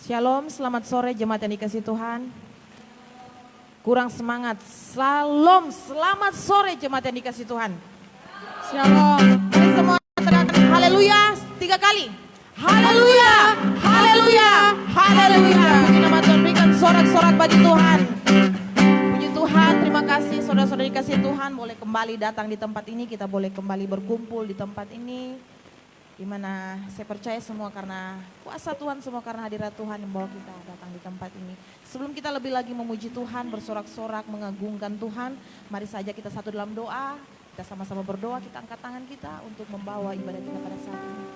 Shalom, selamat sore jemaat yang dikasihi Tuhan. Kurang semangat. Shalom, selamat sore jemaat yang dikasihi Tuhan. Shalom. Mari semua teriakan haleluya 3 kali. Haleluya, haleluya, haleluya. Puji nama Tuhan, berikan sorak-sorak bagi Tuhan. Puji Tuhan, terima kasih saudara-saudara dikasihi Tuhan. Boleh kembali datang di tempat ini, kita boleh kembali berkumpul di tempat ini. Dimana saya percaya semua karena kuasa Tuhan, semua karena hadirat Tuhan yang bawa kita datang di tempat ini. Sebelum kita lebih lagi memuji Tuhan, bersorak-sorak, mengagungkan Tuhan, mari saja kita satu dalam doa, kita sama-sama berdoa, kita angkat tangan kita untuk membawa ibadah kita pada saat ini.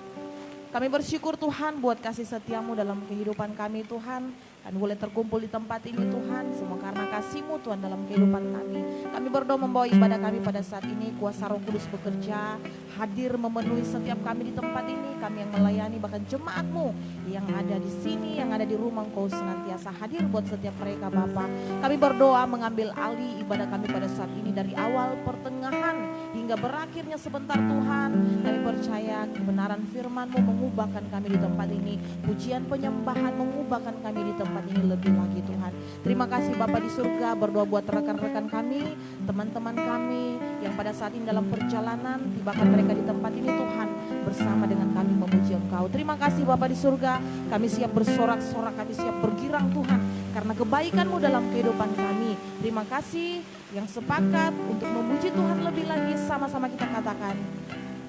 Kami bersyukur Tuhan buat kasih setiamu dalam kehidupan kami Tuhan. Kami boleh terkumpul di tempat ini Tuhan, semua karena kasih-Mu Tuhan dalam kehidupan kami. Kami berdoa membawa ibadah kami pada saat ini, kuasa Roh Kudus bekerja, hadir memenuhi setiap kami di tempat ini. Kami yang melayani bahkan jemaat-Mu yang ada di sini, yang ada di rumah Engkau senantiasa hadir buat setiap mereka Bapa. Kami berdoa mengambil alih ibadah kami pada saat ini dari awal pertengahan hingga berakhirnya sebentar Tuhan. Kami percaya kebenaran firman-Mu mengubahkan kami di tempat ini. Pujian penyembahan mengubahkan kami di tempat ini lebih lagi Tuhan. Terima kasih Bapa di surga, berdoa buat rekan-rekan kami, teman-teman kami yang pada saat ini dalam perjalanan, tibakan mereka di tempat ini Tuhan, bersama dengan kami memuji Engkau. Terima kasih Bapa di surga, kami siap bersorak-sorak, kami siap bergirang Tuhan, karena kebaikan-Mu dalam kehidupan kami. Terima kasih yang sepakat untuk memuji Tuhan lebih lagi, sama-sama kita katakan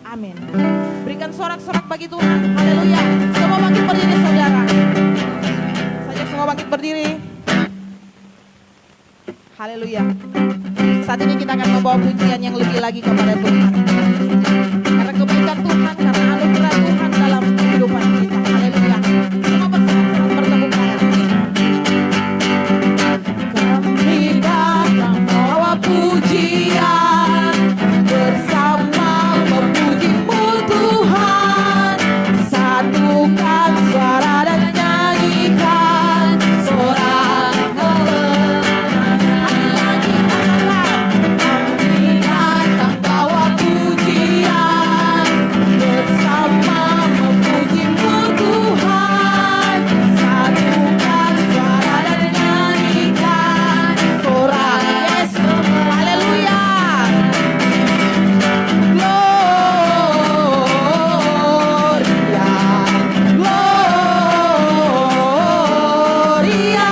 amin. Berikan sorak-sorak bagi Tuhan. Haleluya. Semua bangkit berdiri saudara. Saja semua bangkit berdiri. Haleluya. Saat ini kita akan membawa pujian yang lebih lagi kepada Tuhan. Karena kebaikan Tuhan, karena anugerah Tuhan dalam kehidupan kita. Haleluya. Semua bersama-sama bertepuk tangan. Kami datang bawa pujian bersama memuji-Mu Tuhan. Satukan suara dan nyanyikan sorak lagi kami datang bawa pujian bersama memuji-Mu Tuhan. Satukan suara dan nyanyikan sorak. Yes, haleluya. Gloria,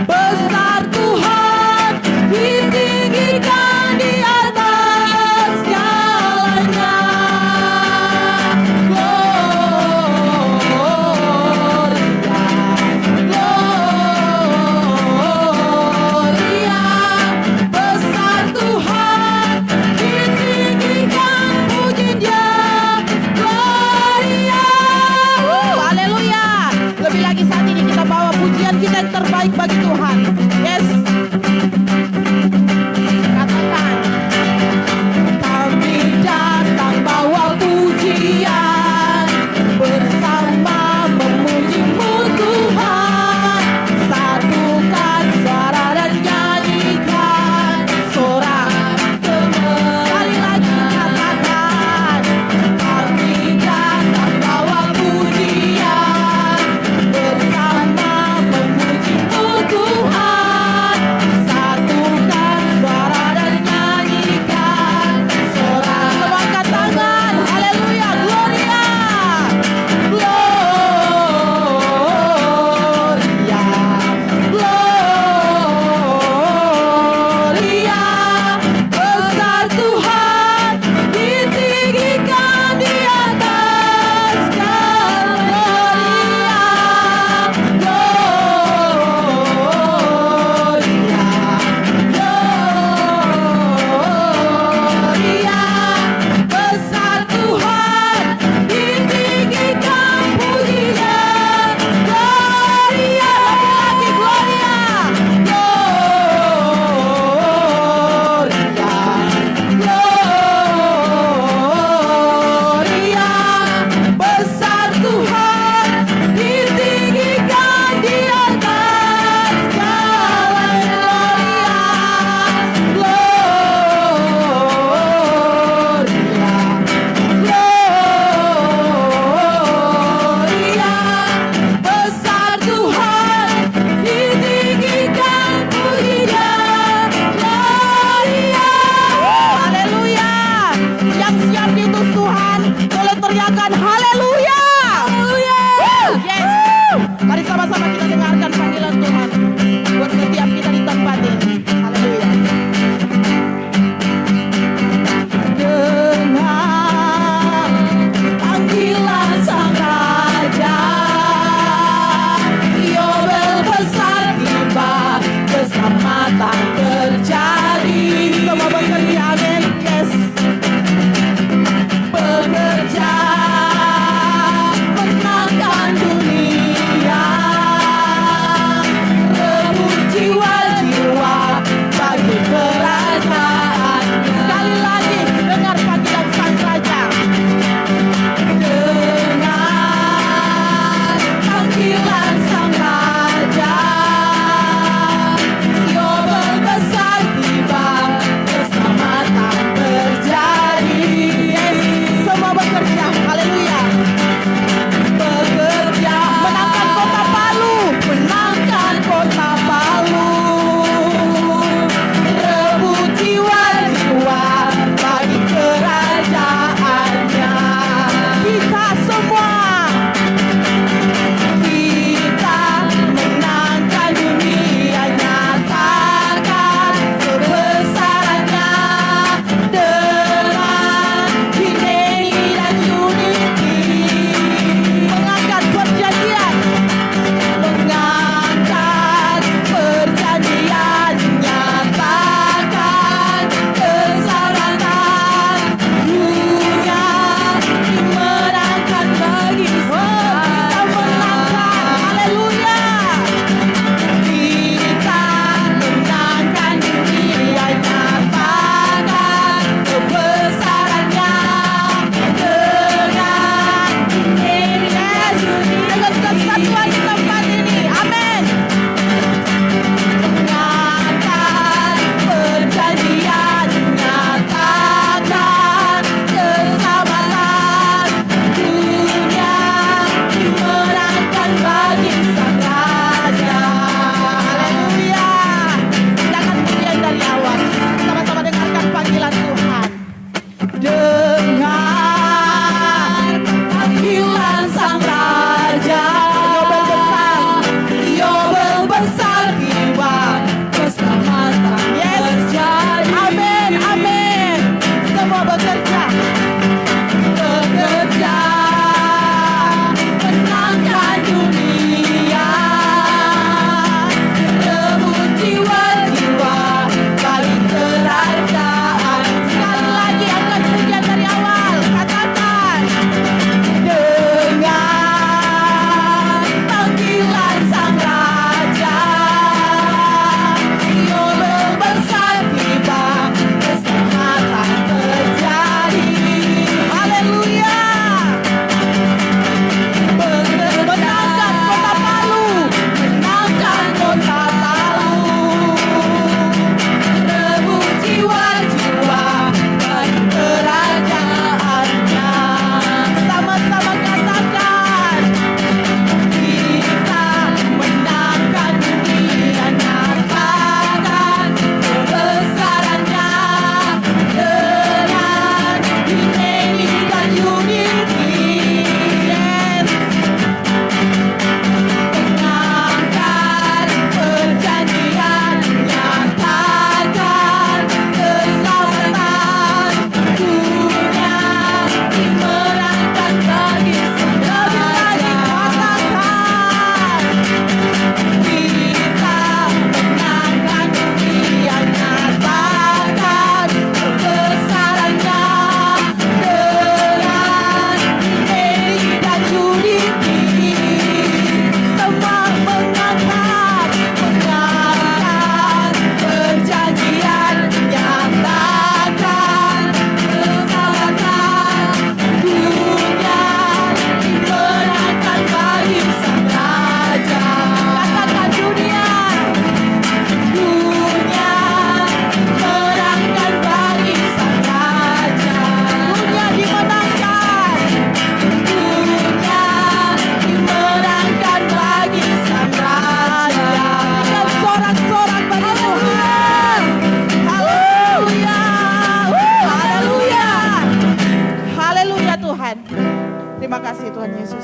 besar Tuhan, ditinggikan di atas segalanya. Gloria, besar Tuhan, ditinggikan puji Dia. Gloria, haleluya. Lebih lagi saat ini kita bawa pujian kita yang terbaik bagi Tuhan. Yes. Katakan, kami datang bawa pujian bersama memuji-Mu Tuhan. Satukan suara dan nyanyikan sorak sekali lagi katakan, kami datang bawa pujian bersama memuji-Mu Tuhan.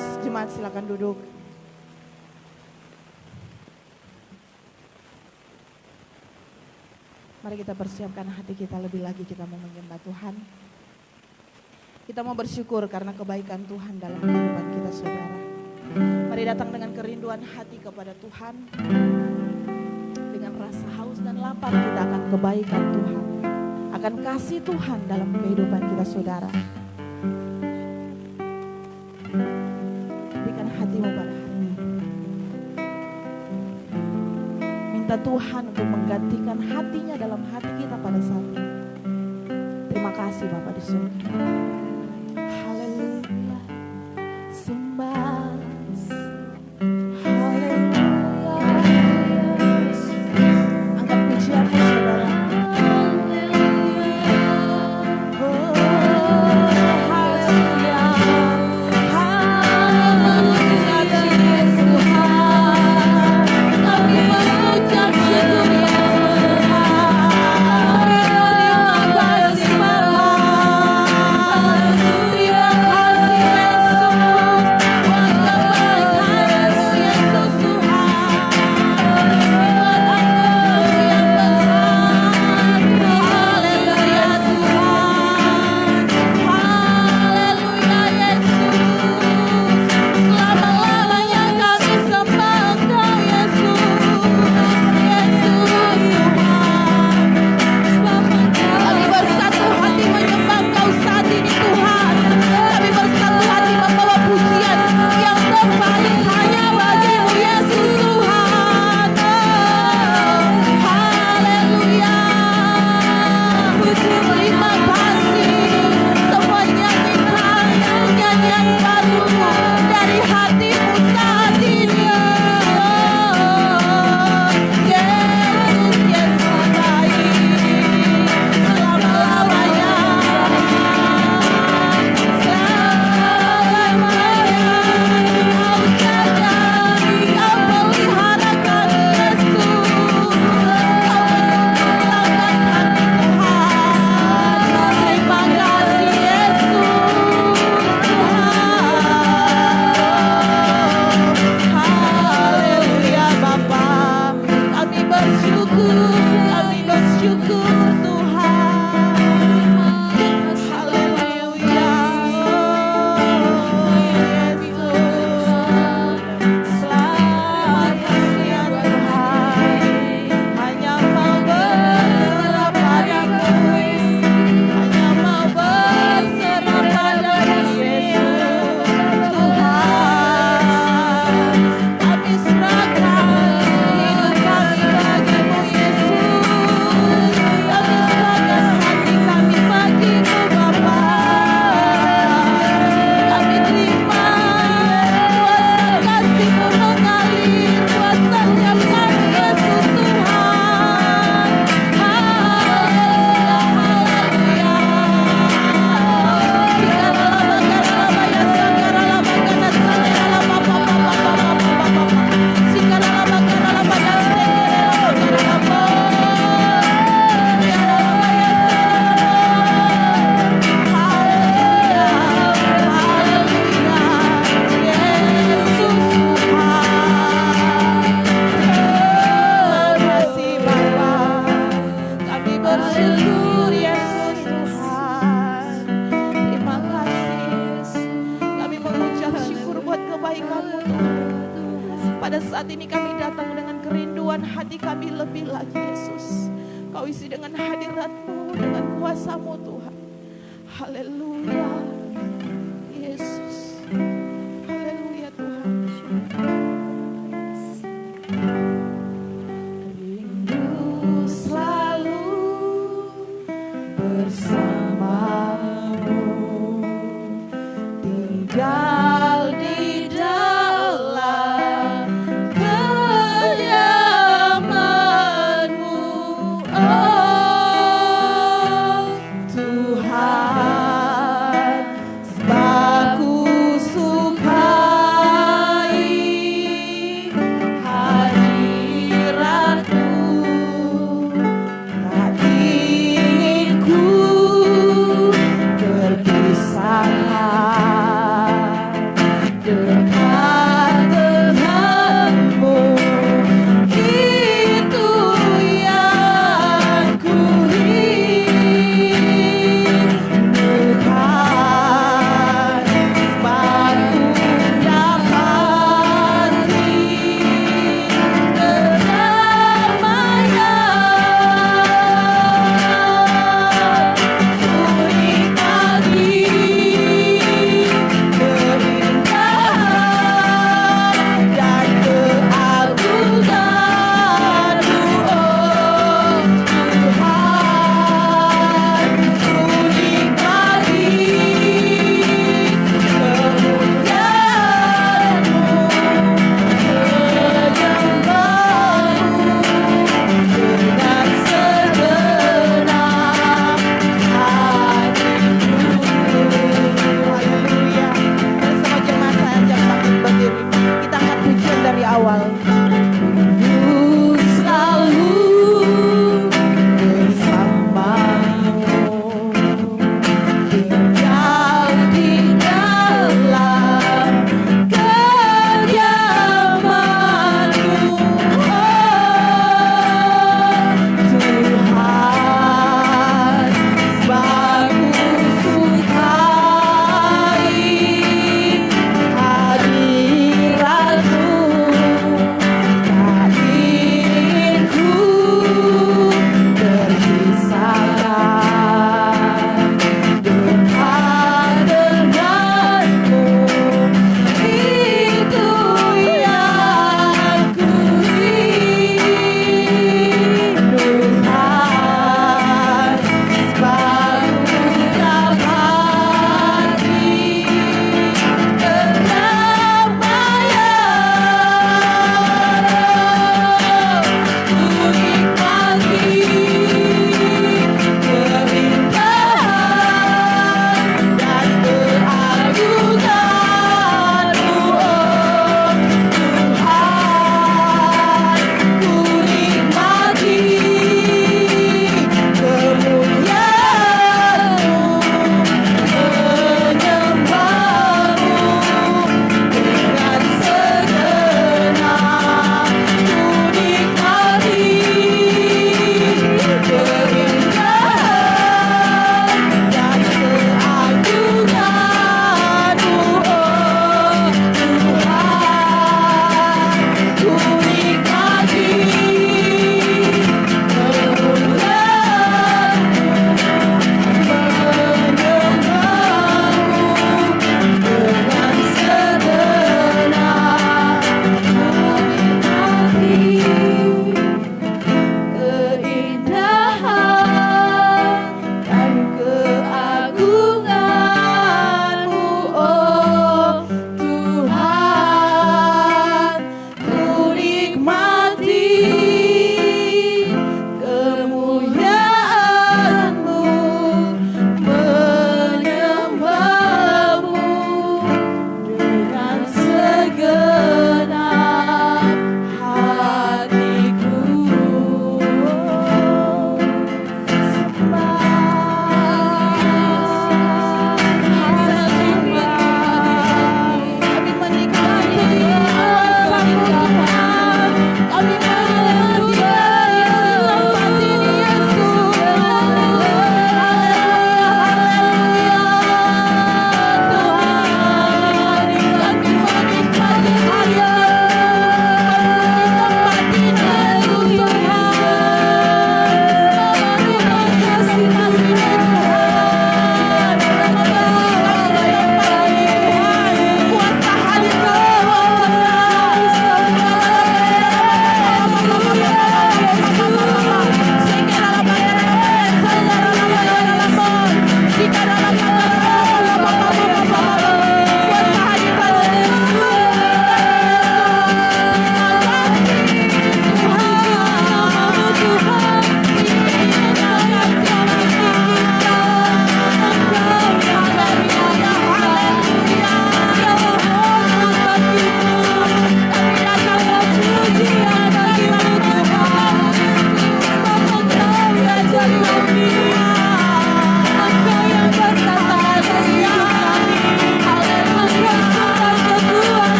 Yesus. Jemaat silakan duduk. Mari kita persiapkan hati kita lebih lagi, kita mau menyembah Tuhan. Kita mau bersyukur karena kebaikan Tuhan dalam kehidupan kita, saudara. Mari datang dengan kerinduan hati kepada Tuhan. Dengan rasa haus dan lapar kita akan kebaikan Tuhan, akan kasih Tuhan dalam kehidupan kita, saudara. Berikan hatimu pada hari ini. Minta Tuhan untuk menggantikan hatinya dalam hati kita pada saat ini. Terima kasih Bapa di surga. Haleluya. Sembah. Haleluya. Angkat pujianmu, saudara. Pada saat ini kami datang dengan kerinduan hati kami lebih lagi, Yesus. Kau isi dengan hadirat-Mu, dengan kuasa-Mu, Tuhan. Haleluya, Yesus. Haleluya, Tuhan. Rindu selalu bersamamu, tinggal di dalam kediaman-Mu, oh Tuhan.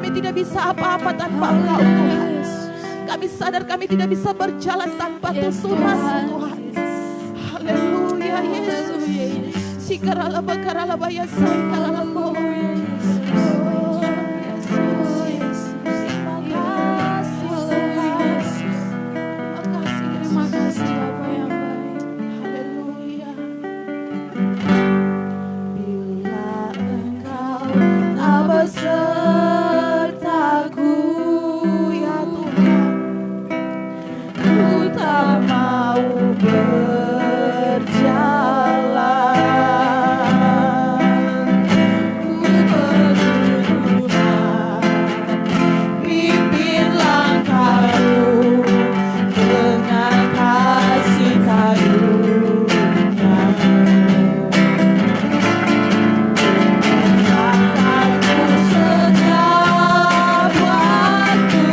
kami tidak bisa apa-apa tanpa Engkau Tuhan. Kami sadar kami tidak bisa berjalan tanpa tuntunan Tuhan. Haleluya Yesus. Sikarala bakarala baya saikarala bo. Terima kasih Bapa yang baik. Haleluya. Bila Engkau tak besertaku ya Tuhan, ku tak mau berjalan. Ku perlu Tuhan, pimpin langkahku dengan kasih karunia. Akan ku setiap waktu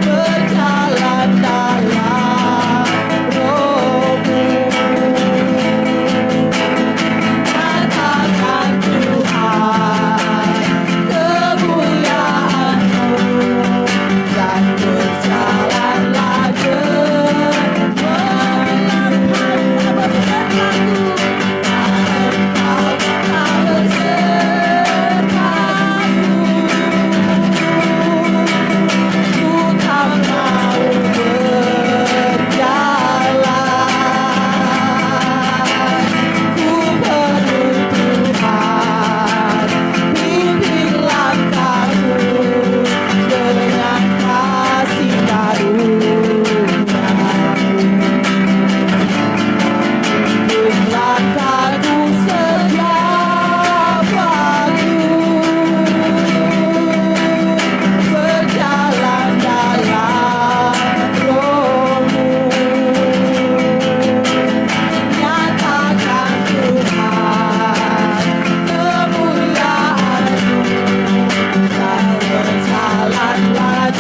berjalan dalam roh-Mu. Nyatakan Tuhan kemuliaan-Mu dan berjalanlah gemilang bersamaku. Engkau tak besertaku, ku tak mau berjalan. Ku perlu Tuhan, pimpin langkahku dengan kasih karunia-Mu. Pimpin langkahku setiap waktu berjalan dalam roh-Mu. Nyatakan Tuhan kemuliaan-Mu dan berjalanlah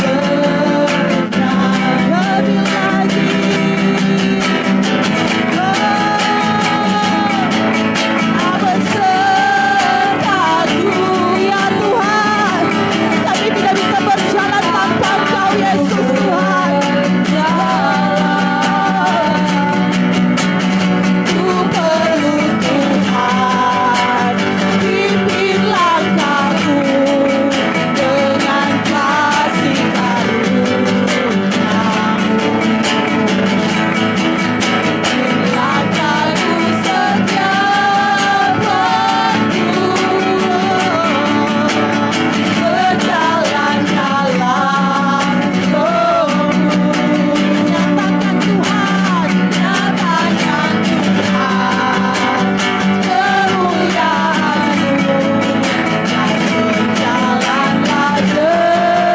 dengan lebih lagi. Besertaku ya Tuhan, kami tidak bisa berjalan tanpa Engkau Yesus Tuhan. Ku perlu Tuhan, pimpin langkahku dengan kasih karunia-Mu. Langkahku setiap waktu berjalan dalam roh-Mu. Nyatakan Tuhan, nyatakan Tuhan kemuliaan-Mu dan berjalanlah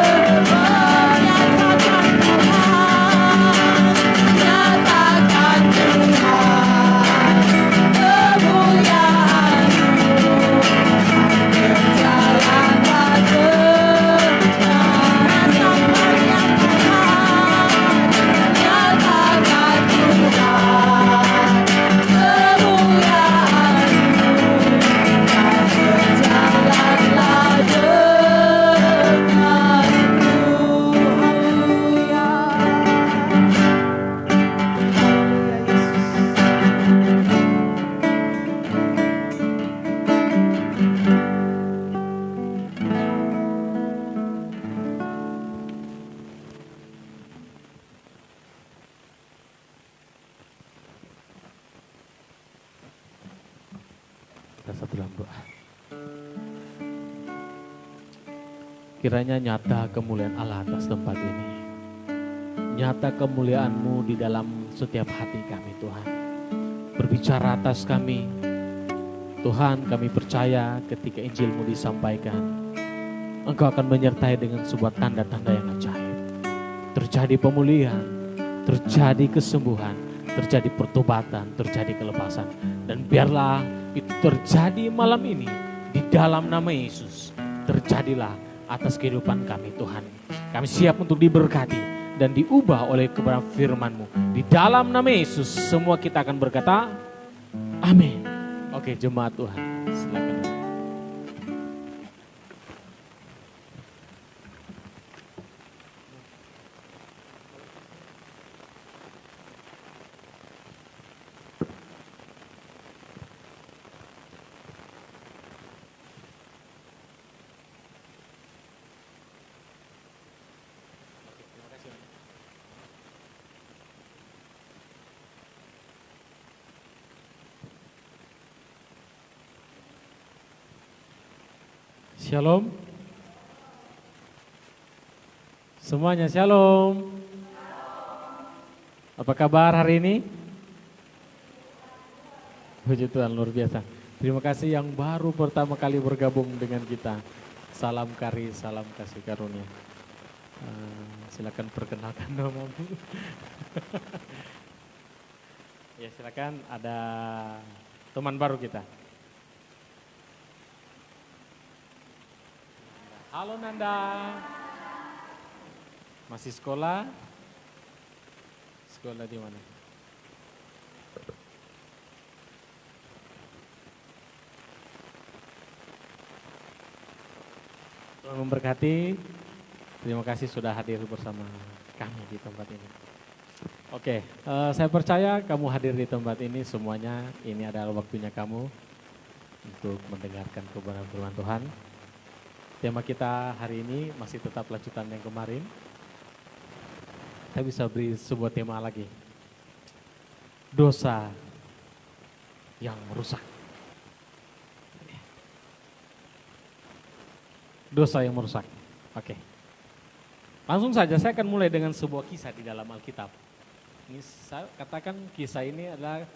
gemilang. Nyatakan Tuhan, nyatakan Tuhan kemuliaan-Mu dan berjalanlah gemilang. Nyatakan ya Tuhan, nyatakan Tuhan kemuliaan-Mu dan berjalanlah denganku. Haleluya. Haleluya Yesus. Kita satu dalam doa. Kiranya nyata kemuliaan Allah atas tempat ini. Nyata kemuliaan-Mu di dalam setiap hati kami Tuhan. Berbicara atas kami. Tuhan, kami percaya ketika Injil-Mu disampaikan, Engkau akan menyertai dengan sebuah tanda-tanda yang ajaib. Terjadi pemulihan, terjadi kesembuhan, terjadi pertobatan, terjadi kelepasan. Dan biarlah itu terjadi malam ini di dalam nama Yesus. Terjadilah atas kehidupan kami Tuhan. Kami siap untuk diberkati dan diubah oleh kebenaran firman-Mu. Di dalam nama Yesus semua kita akan berkata, amin. Oke, jemaat Tuhan, silakan. Shalom. Semuanya shalom. Apa kabar hari ini? Puji Tuhan, luar biasa. Terima kasih yang baru pertama kali bergabung dengan kita. Salam kari, salam kasih karunia. Silakan perkenalkan namamu. Ya silakan, ada teman baru kita. Halo Nanda. Masih sekolah? Sekolah di mana? Tuhan memberkati. Terima kasih sudah hadir bersama kami di tempat ini. Oke, saya percaya kamu hadir di tempat ini semuanya. Ini adalah waktunya kamu untuk mendengarkan kebenaran firman Tuhan. Tema kita hari ini masih tetap lanjutan yang kemarin. Saya bisa beri sebuah tema lagi. Dosa yang merusak. Dosa yang merusak. Oke. Langsung saja saya akan mulai dengan sebuah kisah di dalam Alkitab. Ini saya katakan kisah ini adalah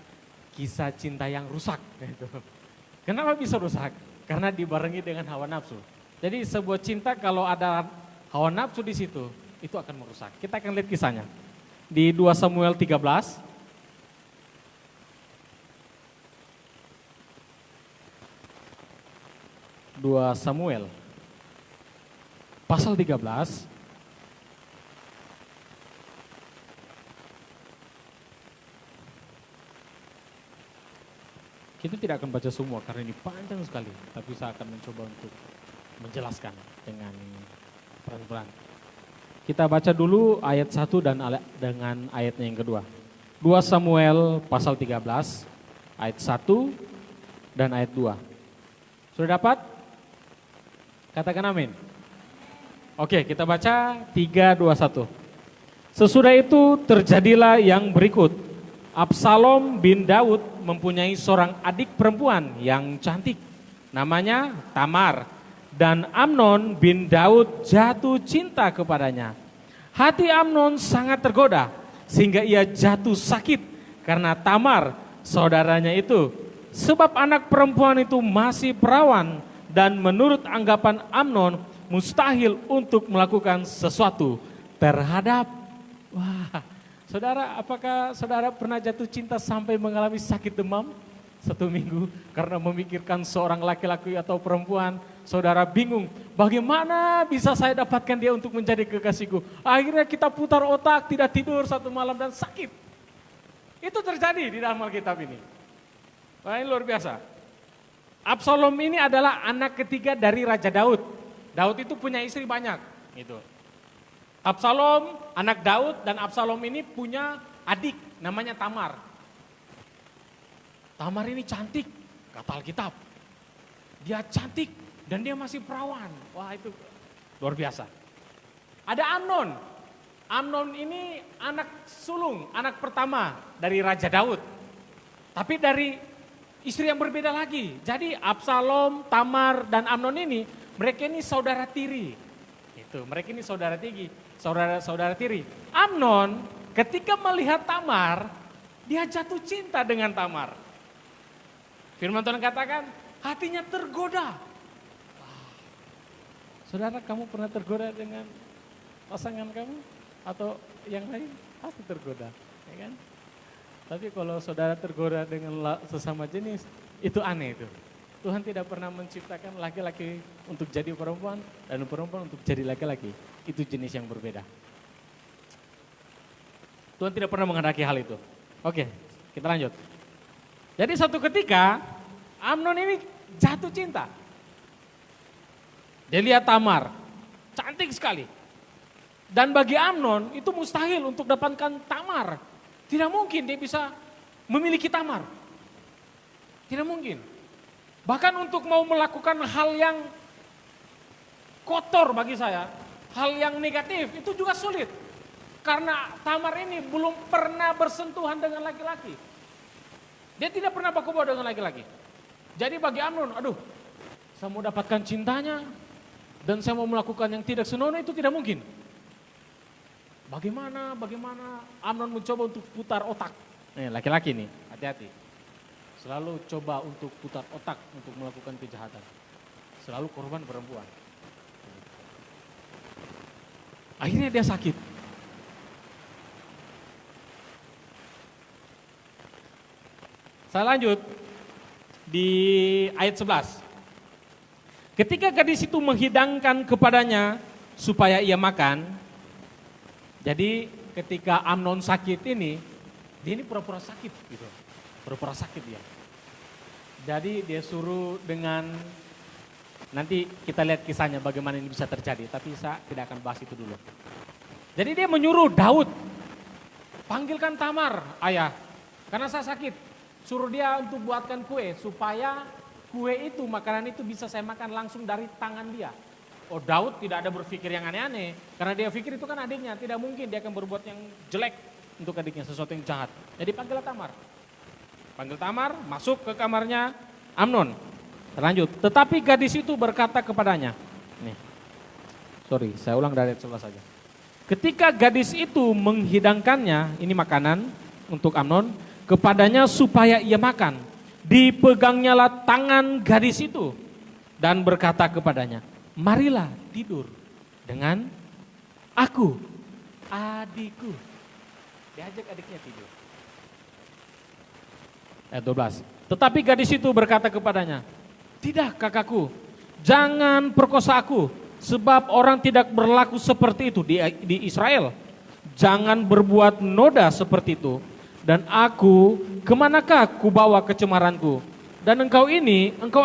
kisah cinta yang rusak. Kenapa bisa rusak? Karena dibarengi dengan hawa nafsu. Jadi sebuah cinta kalau ada hawa nafsu di situ, itu akan merusak. Kita akan lihat kisahnya. Di 2 Samuel 13. Samuel pasal 13. Kita tidak akan baca semua karena ini panjang sekali, tapi saya akan mencoba untuk menjelaskan dengan pelan-pelan. Kita baca dulu ayat 1 dan dengan ayatnya yang kedua. 2 Samuel pasal 13 ayat 1 dan ayat 2. Sudah dapat? Katakan amin. Oke, kita baca 3, 2, 1. Sesudah itu terjadilah yang berikut. Absalom bin Daud mempunyai seorang adik perempuan yang cantik. Namanya Tamar. Dan Amnon bin Daud jatuh cinta kepadanya. Hati Amnon sangat tergoda sehingga ia jatuh sakit karena Tamar saudaranya itu. Sebab anak perempuan itu masih perawan dan menurut anggapan Amnon mustahil untuk melakukan sesuatu terhadap. Wah, saudara, apakah saudara pernah jatuh cinta sampai mengalami sakit demam 1 minggu karena memikirkan seorang laki-laki atau perempuan? Saudara bingung, bagaimana bisa saya dapatkan dia untuk menjadi kekasihku? Akhirnya kita putar otak, tidak tidur 1 malam dan sakit. Itu terjadi di dalam Alkitab ini. Wah, ini luar biasa. Absalom ini adalah anak ketiga dari Raja Daud. Daud itu punya istri banyak. Gitu. Absalom, anak Daud, dan Absalom ini punya adik namanya Tamar. Tamar ini cantik, kata Alkitab. Dia cantik. Dan dia masih perawan. Wah, itu luar biasa. Ada Amnon. Amnon ini anak sulung, anak pertama dari Raja Daud. Tapi dari istri yang berbeda lagi. Jadi Absalom, Tamar, dan Amnon ini, mereka ini saudara tiri. Mereka ini saudara tiri. Saudara tiri. Amnon ketika melihat Tamar, dia jatuh cinta dengan Tamar. Firman Tuhan katakan, hatinya tergoda. Saudara, kamu pernah tergoda dengan pasangan kamu atau yang lain? Pasti tergoda, ya kan? Tapi kalau saudara tergoda dengan sesama jenis, itu aneh itu. Tuhan tidak pernah menciptakan laki-laki untuk jadi perempuan dan perempuan untuk jadi laki-laki. Itu jenis yang berbeda. Tuhan tidak pernah menghendaki hal itu. Oke, kita lanjut. Jadi suatu ketika Amnon ini jatuh cinta. Dia lihat Tamar, cantik sekali. Dan bagi Amnon itu mustahil untuk dapatkan Tamar. Tidak mungkin dia bisa memiliki Tamar. Tidak mungkin. Bahkan untuk mau melakukan hal yang kotor bagi saya, hal yang negatif itu juga sulit. Karena Tamar ini belum pernah bersentuhan dengan laki-laki. Dia tidak pernah baku-baku dengan laki-laki. Jadi bagi Amnon, aduh, Saya mau dapatkan cintanya dan saya mau melakukan yang tidak senonoh, itu tidak mungkin. Bagaimana Amnon mencoba untuk putar otak. Laki-laki nih, hati-hati. Selalu coba untuk putar otak untuk melakukan kejahatan. Selalu korban perempuan. Akhirnya dia sakit. Saya lanjut di ayat 11. Ketika gadis itu menghidangkan kepadanya supaya ia makan. Jadi ketika Amnon sakit ini, dia ini pura-pura sakit gitu. Pura-pura sakit dia. Jadi dia suruh dengan, nanti kita lihat kisahnya bagaimana ini bisa terjadi. Tapi saya tidak akan bahas itu dulu. Jadi dia menyuruh Daud, panggilkan Tamar, ayah. Karena saya sakit. Suruh dia untuk buatkan kue supaya kue itu, makanan itu bisa saya makan langsung dari tangan dia. Oh, Daud tidak ada berpikir yang aneh-aneh. Karena dia pikir itu kan adiknya, tidak mungkin dia akan berbuat yang jelek untuk adiknya, sesuatu yang jahat. Jadi panggil Tamar. Panggil Tamar, masuk ke kamarnya Amnon. Lanjut, tetapi gadis itu berkata kepadanya. Saya ulang dari ayat 11 saja. Ketika gadis itu menghidangkannya, ini makanan untuk Amnon, kepadanya supaya ia makan. Dipegangnyalah tangan gadis itu dan berkata kepadanya, marilah tidur dengan aku, adikku. Diajak adiknya tidur. Ayat 12. Tetapi gadis itu berkata kepadanya, tidak kakakku, jangan perkosa aku, sebab orang tidak berlaku seperti itu di Israel. Jangan berbuat noda seperti itu. Dan aku, kemanakah ku bawa kecemaranku? Dan engkau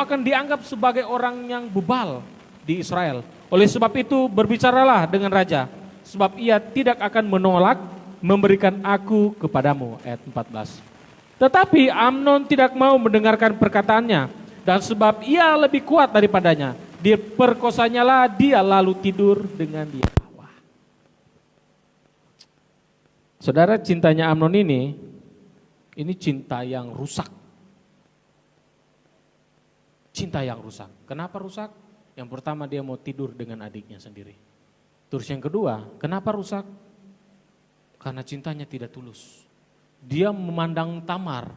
akan dianggap sebagai orang yang bebal di Israel. Oleh sebab itu berbicaralah dengan raja, sebab ia tidak akan menolak memberikan aku kepadamu. Ayat 14. Tetapi Amnon tidak mau mendengarkan perkataannya, dan sebab ia lebih kuat daripadanya, diperkosanyalah dia lalu tidur dengan dia. Wah. Saudara, cintanya Amnon ini cinta yang rusak. Cinta yang rusak. Kenapa rusak? Yang pertama, dia mau tidur dengan adiknya sendiri. Terus yang kedua, kenapa rusak? Karena cintanya tidak tulus. Dia memandang Tamar,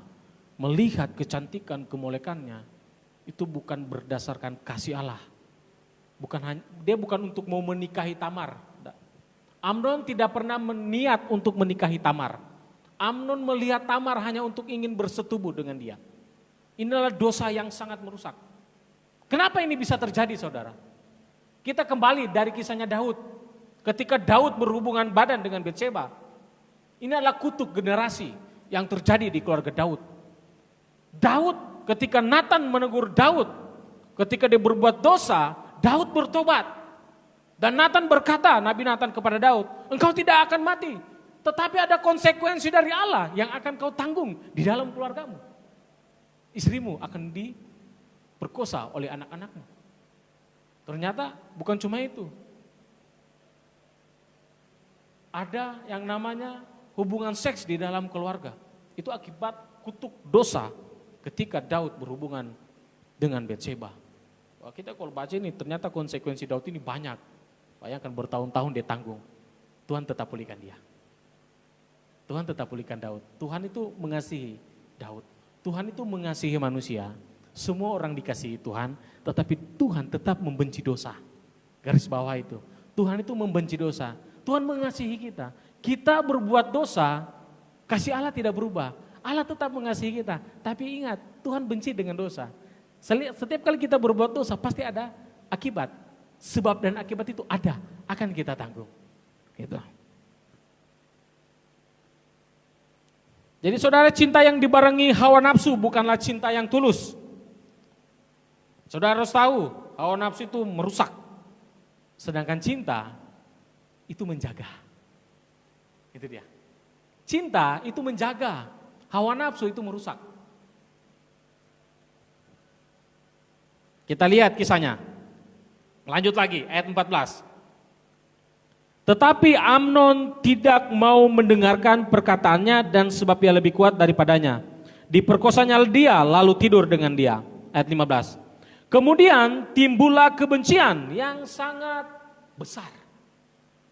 melihat kecantikan kemolekannya, itu bukan berdasarkan kasih Allah. Dia bukan untuk mau menikahi Tamar. Amnon tidak pernah meniat untuk menikahi Tamar. Amnon melihat Tamar hanya untuk ingin bersetubuh dengan dia. Inilah dosa yang sangat merusak. Kenapa ini bisa terjadi, saudara? Kita kembali dari kisahnya Daud. Ketika Daud berhubungan badan dengan Betseba, ini adalah kutuk generasi yang terjadi di keluarga Daud. Daud, ketika Nathan menegur Daud, ketika dia berbuat dosa, Daud bertobat. Dan Nathan berkata, Nabi Nathan kepada Daud, engkau tidak akan mati. Tetapi ada konsekuensi dari Allah yang akan kau tanggung di dalam keluargamu. Istrimu akan diperkosa oleh anak-anakmu. Ternyata bukan cuma itu. Ada yang namanya hubungan seks di dalam keluarga. Itu akibat kutuk dosa ketika Daud berhubungan dengan Betseba. Wah, kita kalau baca ini ternyata konsekuensi Daud ini banyak. Bayangkan bertahun-tahun dia tanggung. Tuhan tetap pulihkan dia. Tuhan tetap pulihkan Daud. Tuhan itu mengasihi Daud. Tuhan itu mengasihi manusia. Semua orang dikasihi Tuhan, tetapi Tuhan tetap membenci dosa. Garis bawah itu. Tuhan itu membenci dosa. Tuhan mengasihi kita. Kita berbuat dosa, kasih Allah tidak berubah. Allah tetap mengasihi kita. Tapi ingat, Tuhan benci dengan dosa. Setiap kali kita berbuat dosa, pasti ada akibat. Sebab dan akibat itu ada, akan kita tanggung. Gitu. Jadi saudara, cinta yang dibarengi hawa nafsu bukanlah cinta yang tulus. Saudara harus tahu, hawa nafsu itu merusak. Sedangkan cinta itu menjaga. Itu dia. Cinta itu menjaga, hawa nafsu itu merusak. Kita lihat kisahnya. Lanjut lagi, ayat 14. Tetapi Amnon tidak mau mendengarkan perkataannya dan sebab ia lebih kuat daripadanya. Diperkosanya dia lalu tidur dengan dia. Ayat 15. Kemudian timbullah kebencian yang sangat besar.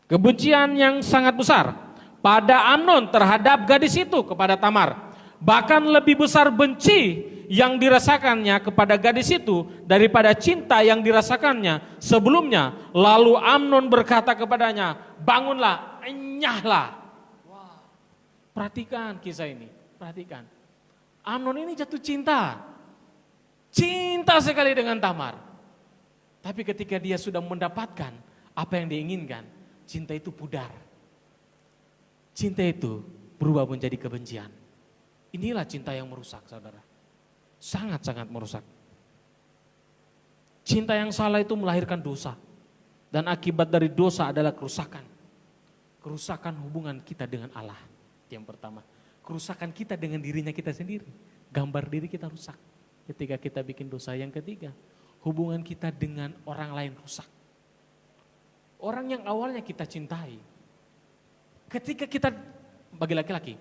Kebencian yang sangat besar pada Amnon terhadap gadis itu kepada Tamar. Bahkan lebih besar benci yang dirasakannya kepada gadis itu daripada cinta yang dirasakannya sebelumnya. Lalu Amnon berkata kepadanya, bangunlah, enyahlah. Perhatikan kisah ini, perhatikan. Amnon ini jatuh cinta. Cinta sekali dengan Tamar. Tapi ketika dia sudah mendapatkan apa yang diinginkan, cinta itu pudar. Cinta itu berubah menjadi kebencian. Inilah cinta yang merusak, saudara. Sangat-sangat merusak. Cinta yang salah itu melahirkan dosa. Dan akibat dari dosa adalah kerusakan. Kerusakan hubungan kita dengan Allah. Yang pertama. Kerusakan kita dengan dirinya kita sendiri. Gambar diri kita rusak. Ketika kita bikin dosa. Yang ketiga, hubungan kita dengan orang lain rusak. Orang yang awalnya kita cintai. Ketika kita, bagi laki-laki,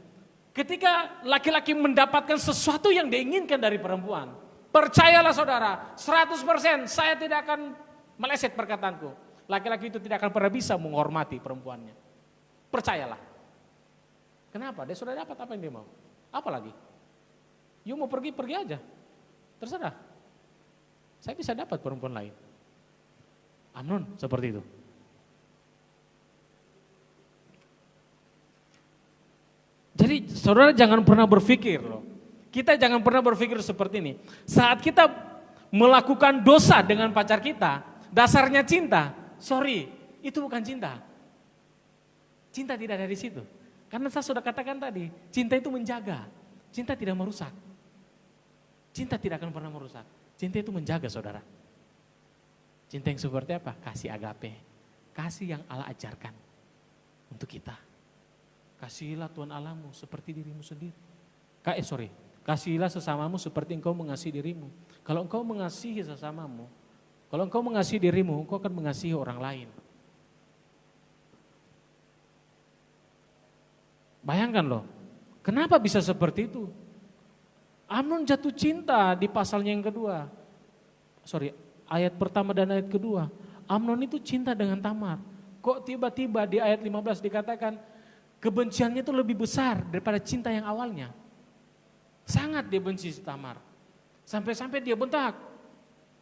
ketika laki-laki mendapatkan sesuatu yang diinginkan dari perempuan, percayalah saudara, 100% saya tidak akan meleset perkataanku. Laki-laki itu tidak akan pernah bisa menghormati perempuannya. Percayalah. Kenapa? Dia sudah dapat apa yang dia mau. Apa lagi? You mau pergi, pergi aja. Terserah. Saya bisa dapat perempuan lain. Amnon seperti itu. Jadi saudara jangan pernah berpikir loh. Kita jangan pernah berpikir seperti ini. Saat kita melakukan dosa dengan pacar kita, dasarnya cinta. Sorry, itu bukan cinta. Cinta tidak ada di situ. Karena saya sudah katakan tadi, cinta itu menjaga. Cinta tidak merusak. Cinta tidak akan pernah merusak. Cinta itu menjaga saudara. Cinta yang seperti apa? Kasih agape. Kasih yang Allah ajarkan untuk kita. Kasihilah Tuhan Allahmu seperti dirimu sendiri. Kasihilah sesamamu seperti engkau mengasihi dirimu. Kalau engkau mengasihi sesamamu, kalau engkau mengasihi dirimu, engkau akan mengasihi orang lain. Bayangkan loh, kenapa bisa seperti itu? Amnon jatuh cinta di pasalnya yang kedua. Ayat pertama dan ayat kedua. Amnon itu cinta dengan Tamar. Kok tiba-tiba di ayat 15 dikatakan, kebenciannya itu lebih besar daripada cinta yang awalnya. Sangat dia benci Tamar. Sampai-sampai dia bentak,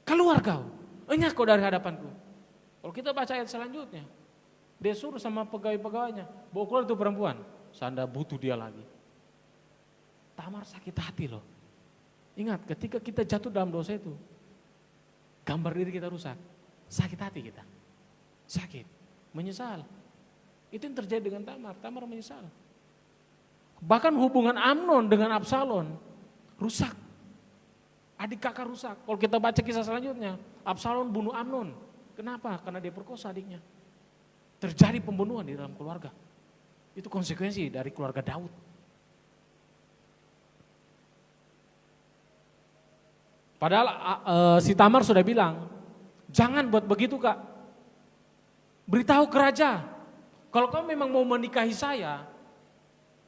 keluar kau, enyah kau dari hadapanku. Kalau kita baca ayat selanjutnya, dia suruh sama pegawai-pegawainya, bawa keluar itu perempuan, sanda butuh dia lagi. Tamar sakit hati loh. Ingat ketika kita jatuh dalam dosa itu, gambar diri kita rusak, sakit hati kita. Sakit, menyesal. Itu yang terjadi dengan Tamar. Tamar menyesal. Bahkan hubungan Amnon dengan Absalom rusak. Adik kakak rusak. Kalau kita baca kisah selanjutnya, Absalom bunuh Amnon. Kenapa? Karena dia perkosa adiknya. Terjadi pembunuhan di dalam keluarga. Itu konsekuensi dari keluarga Daud. Padahal si Tamar sudah bilang, jangan buat begitu kak. Beritahu ke raja. Kalau kau memang mau menikahi saya,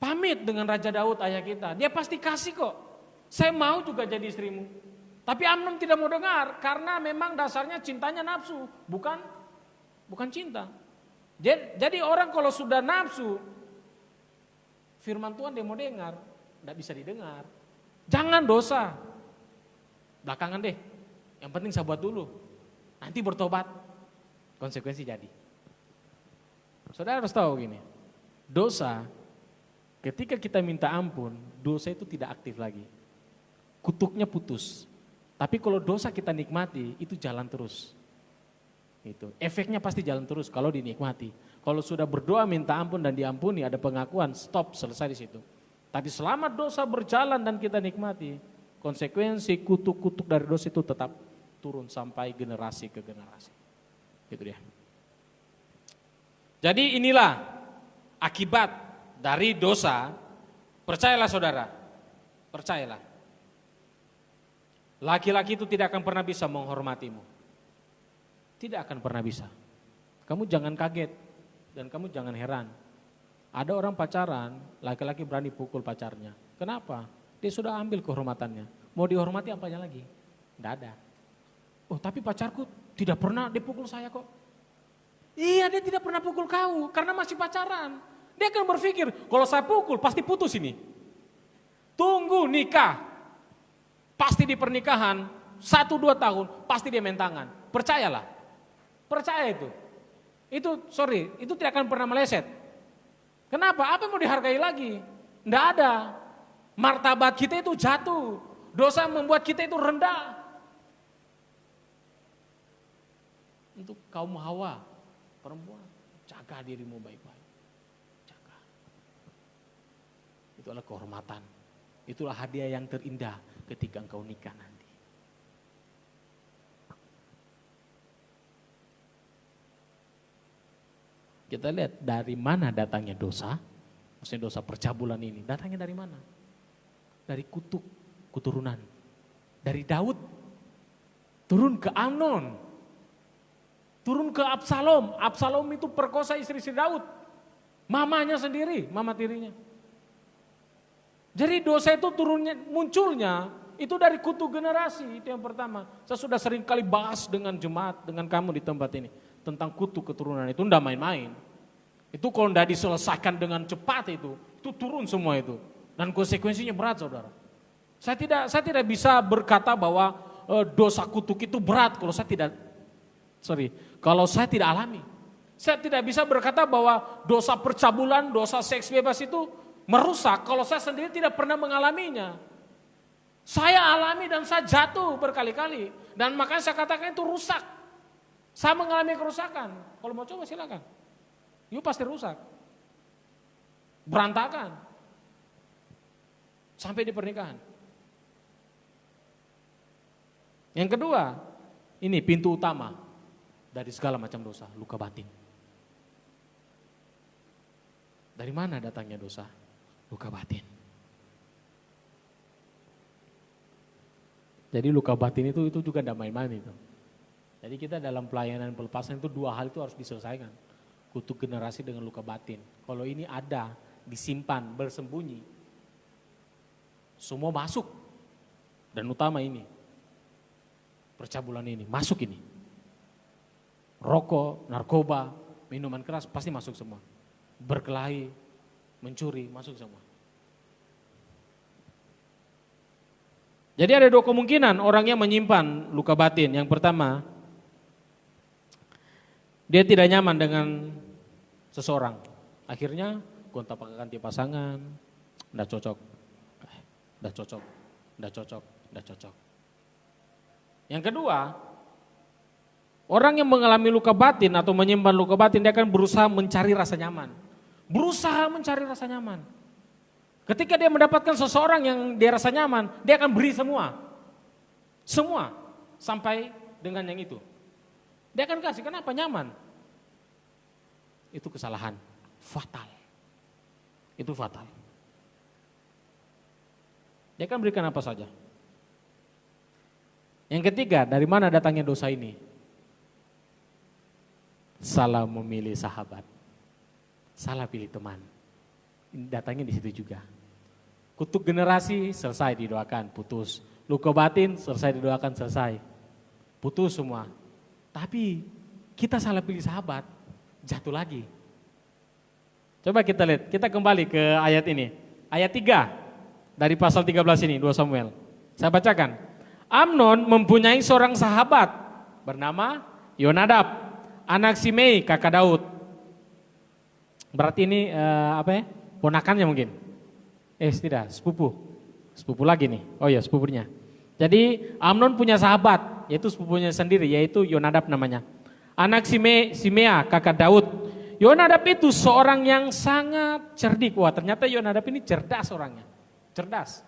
pamit dengan Raja Daud ayah kita. Dia pasti kasih kok. Saya mau juga jadi istrimu. Tapi Amnon tidak mau dengar karena memang dasarnya cintanya nafsu, bukan cinta. Jadi orang kalau sudah nafsu, firman Tuhan dia mau dengar, tidak bisa didengar. Jangan dosa. Belakangan deh. Yang penting saya buat dulu. Nanti bertobat. Konsekuensi jadi. Saudara harus tahu gini, dosa ketika kita minta ampun, dosa itu tidak aktif lagi. Kutuknya putus. Tapi kalau dosa kita nikmati, itu jalan terus. Itu efeknya pasti jalan terus kalau dinikmati. Kalau sudah berdoa minta ampun dan diampuni, ada pengakuan, stop, selesai di situ. Tapi selama dosa berjalan dan kita nikmati, konsekuensi kutuk-kutuk dari dosa itu tetap turun sampai generasi ke generasi. Itu dia. Jadi inilah akibat dari dosa. Percayalah saudara, percayalah. Laki-laki itu tidak akan pernah bisa menghormatimu. Tidak akan pernah bisa. Kamu jangan kaget dan kamu jangan heran. Ada orang pacaran, laki-laki berani pukul pacarnya. Kenapa? Dia sudah ambil kehormatannya. Mau dihormati apanya lagi? Tidak ada. Oh tapi pacarku tidak pernah dipukul saya kok. Iya dia tidak pernah pukul kau karena masih pacaran. Dia akan berpikir kalau saya pukul pasti putus ini. Tunggu nikah. Pasti di pernikahan 1-2 tahun pasti dia main tangan. Percayalah. Percaya itu. Itu tidak akan pernah meleset. Kenapa? Apa yang mau dihargai lagi? Tidak ada. Martabat kita itu jatuh. Dosa membuat kita itu rendah. Untuk kaum Hawa, perempuan, jaga dirimu baik-baik. Jaga. Itulah kehormatan. Itulah hadiah yang terindah ketika engkau nikah nanti. Kita lihat dari mana datangnya dosa. Maksudnya dosa percabulan ini. Datangnya dari mana? Dari kutuk, keturunan. Dari Daud. Turun ke Amnon. Turun ke Absalom. Absalom itu perkosa istri-istri Daud. Mamanya sendiri, mama tirinya. Jadi dosa itu munculnya itu dari kutu generasi, itu yang pertama. Saya sudah sering kali bahas dengan jemaat, dengan kamu di tempat ini. Tentang kutu keturunan itu enggak main-main. Itu kalau enggak diselesaikan dengan cepat itu turun semua itu. Dan konsekuensinya berat saudara. Saya tidak bisa berkata bahwa dosa kutuk itu berat kalau saya tidak alami. Saya tidak bisa berkata bahwa dosa percabulan, dosa seks bebas itu merusak kalau saya sendiri tidak pernah mengalaminya. Saya alami dan saya jatuh berkali-kali. Dan makanya saya katakan itu rusak. Saya mengalami kerusakan. Kalau mau coba silakan. You pasti rusak. Berantakan. Sampai di pernikahan. Yang kedua, ini pintu utama dari segala macam dosa, luka batin. Dari mana datangnya dosa? Luka batin. Jadi luka batin itu juga tidak main-main itu. Jadi kita dalam pelayanan pelepasan itu 2 hal itu harus diselesaikan. Kutuk generasi dengan luka batin. Kalau ini ada, disimpan, bersembunyi, semua masuk. Dan utama ini, percabulan ini, masuk ini. Rokok, narkoba, minuman keras pasti masuk semua. Berkelahi, mencuri, masuk semua. Jadi ada 2 kemungkinan orang yang menyimpan luka batin. Yang pertama, dia tidak nyaman dengan seseorang. Akhirnya gonta-ganti pasangan, enggak cocok. Enggak cocok, enggak cocok, enggak cocok. Yang kedua, orang yang mengalami luka batin atau menyimpan luka batin, dia akan berusaha mencari rasa nyaman. Berusaha mencari rasa nyaman. Ketika dia mendapatkan seseorang yang dia rasa nyaman, dia akan beri semua. Semua, sampai dengan yang itu. Dia akan kasih, kenapa nyaman? Itu kesalahan, fatal. Itu fatal. Dia akan berikan apa saja. Yang ketiga, dari mana datangnya dosa ini? Salah memilih sahabat, salah pilih teman. Datangnya di situ juga. Kutuk generasi selesai didoakan, putus. Luka batin selesai didoakan, selesai. Putus semua. Tapi kita salah pilih sahabat, jatuh lagi. Coba kita lihat, kita kembali ke ayat ini. Ayat 3 dari pasal 13 ini, 2 Samuel. Saya bacakan. Amnon mempunyai seorang sahabat bernama Yonadab, anak Simei, kakak Daud. Berarti ini ponakannya mungkin. Tidak, sepupu lagi nih. Oh ya, sepupunya. Jadi Amnon punya sahabat, yaitu sepupunya sendiri, yaitu Yonadab namanya. Anak Simea, kakak Daud. Yonadab itu seorang yang sangat cerdik. Wah, ternyata Yonadab ini cerdas orangnya. Cerdas.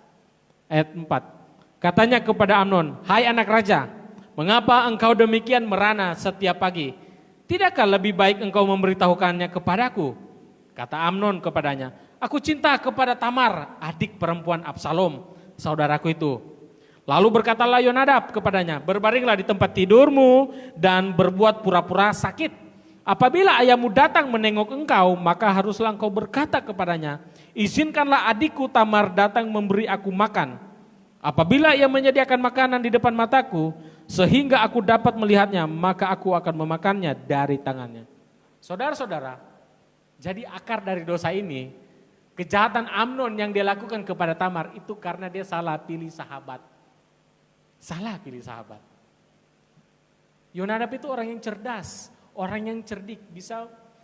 Ayat 4. Katanya kepada Amnon, "Hai anak raja, mengapa engkau demikian merana setiap pagi? Tidakkah lebih baik engkau memberitahukannya kepadaku?" Kata Amnon kepadanya, "Aku cinta kepada Tamar, adik perempuan Absalom, saudaraku itu." Lalu berkatalah Yonadab kepadanya, "Berbaringlah di tempat tidurmu dan berbuat pura-pura sakit. Apabila ayahmu datang menengok engkau, maka haruslah engkau berkata kepadanya, 'Izinkanlah adikku Tamar datang memberi aku makan.' Apabila ia menyediakan makanan di depan mataku, sehingga aku dapat melihatnya, maka aku akan memakannya dari tangannya. Saudara-saudara, jadi akar dari dosa ini, kejahatan Amnon yang dia lakukan kepada Tamar itu karena dia salah pilih sahabat. Salah pilih sahabat. Yonadab itu orang yang cerdas, orang yang cerdik,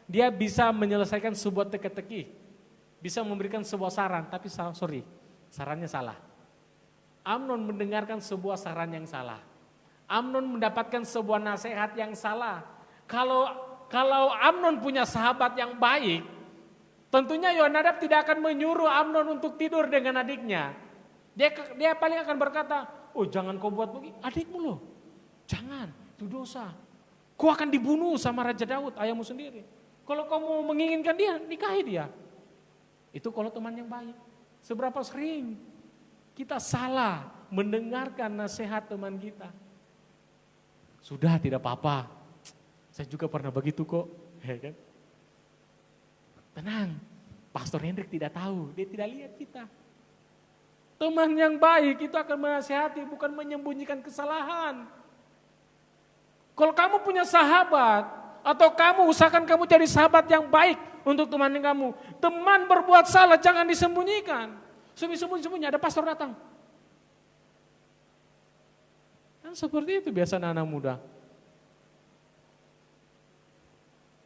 dia bisa menyelesaikan sebuah teka-teki, bisa memberikan sebuah saran, tapi sarannya salah. Amnon mendengarkan sebuah saran yang salah. Amnon mendapatkan sebuah nasihat yang salah. Kalau Amnon punya sahabat yang baik, tentunya Yonadab tidak akan menyuruh Amnon untuk tidur dengan adiknya. Dia paling akan berkata, oh jangan kau buat begini, adikmu loh. Jangan, itu dosa. Kau akan dibunuh sama Raja Daud, ayahmu sendiri. Kalau kamu menginginkan dia, nikahi dia. Itu kalau teman yang baik. Seberapa sering kita salah mendengarkan nasihat teman kita. Sudah tidak apa-apa, saya juga pernah begitu kok. Ya kan? Tenang, Pastor Hendrik tidak tahu, dia tidak lihat kita. Teman yang baik itu akan menasihati, bukan menyembunyikan kesalahan. Kalau kamu punya sahabat, atau kamu usahakan kamu jadi sahabat yang baik untuk teman kamu. Teman berbuat salah jangan disembunyikan. Sembunyi-sembunyi ada pastor datang. Kan seperti itu biasa anak muda.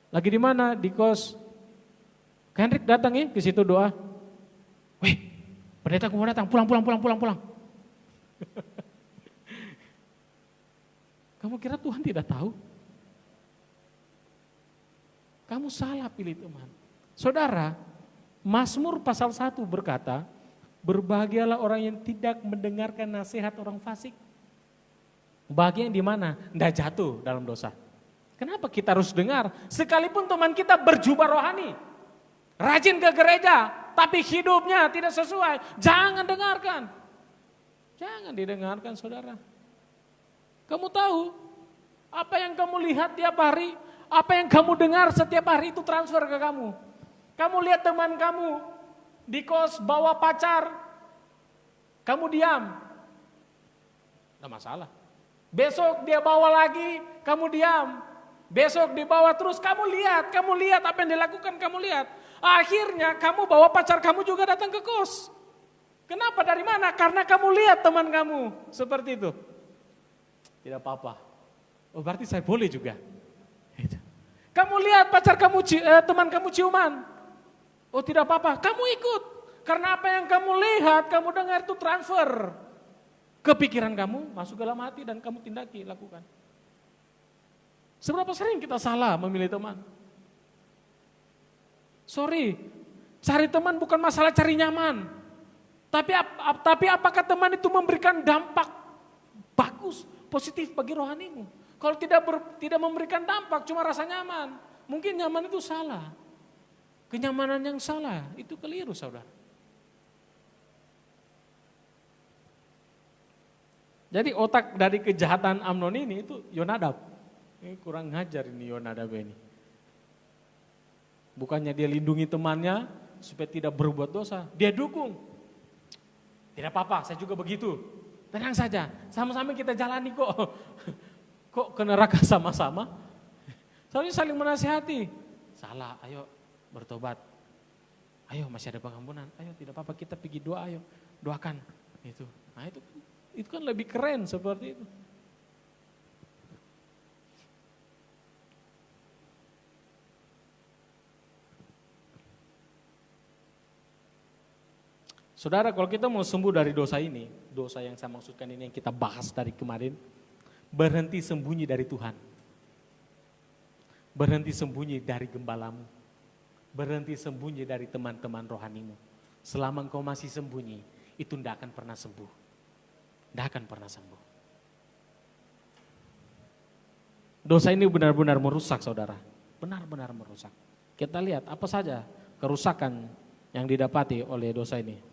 Lagi di mana? Di kos. Hendrik datang ya ke situ doa. Wih, pendeta mau datang, pulang. Kamu kira Tuhan tidak tahu? Kamu salah pilih teman. Saudara, Mazmur pasal 1 berkata, berbahagialah orang yang tidak mendengarkan nasihat orang fasik. Bahagia yang di mana? Tidak jatuh dalam dosa. Kenapa kita harus dengar? Sekalipun teman kita berjubah rohani, rajin ke gereja, tapi hidupnya tidak sesuai, jangan dengarkan. Jangan didengarkan saudara. Kamu tahu, apa yang kamu lihat tiap hari, apa yang kamu dengar setiap hari itu transfer ke kamu. Kamu lihat teman kamu di kos bawa pacar, kamu diam, tidak masalah. Besok dia bawa lagi, kamu diam. Besok dibawa terus, kamu lihat apa yang dilakukan, kamu lihat. Akhirnya kamu bawa pacar kamu juga datang ke kos. Kenapa? Dari mana? Karena kamu lihat teman kamu seperti itu. Tidak apa-apa. Oh berarti saya boleh juga. Kamu lihat pacar kamu, teman kamu ciuman. Oh tidak apa-apa, kamu ikut. Karena apa yang kamu lihat, kamu dengar itu transfer ke pikiran kamu, masuk dalam hati dan kamu tindaki, lakukan. Seberapa sering kita salah memilih teman? Sorry, cari teman bukan masalah cari nyaman. Tapi apakah teman itu memberikan dampak bagus, positif bagi rohanimu? Kalau tidak memberikan dampak, cuma rasa nyaman. Mungkin nyaman itu salah. Kenyamanan yang salah, itu keliru saudara. Jadi otak dari kejahatan Amnon ini itu Yonadab. Ini kurang ngajar ini Yonadab ini. Bukannya dia lindungi temannya supaya tidak berbuat dosa. Dia dukung. Tidak apa-apa, saya juga begitu. Tenang saja, sama-sama kita jalani kok. Kok ke neraka sama-sama? Soalnya saling menasihati. Salah, ayo bertobat. Ayo masih ada pengampunan. Ayo tidak apa-apa kita pergi doa, ayo doakan. Itu. Nah itu kan lebih keren seperti itu. Saudara, kalau kita mau sembuh dari dosa ini, dosa yang saya maksudkan ini yang kita bahas dari kemarin, berhenti sembunyi dari Tuhan. Berhenti sembunyi dari gembalamu. Berhenti sembunyi dari teman-teman rohanimu. Selama engkau masih sembunyi, itu tidak akan pernah sembuh. Tidak akan pernah sembuh. Dosa ini benar-benar merusak saudara. Benar-benar merusak. Kita lihat apa saja kerusakan yang didapati oleh dosa ini.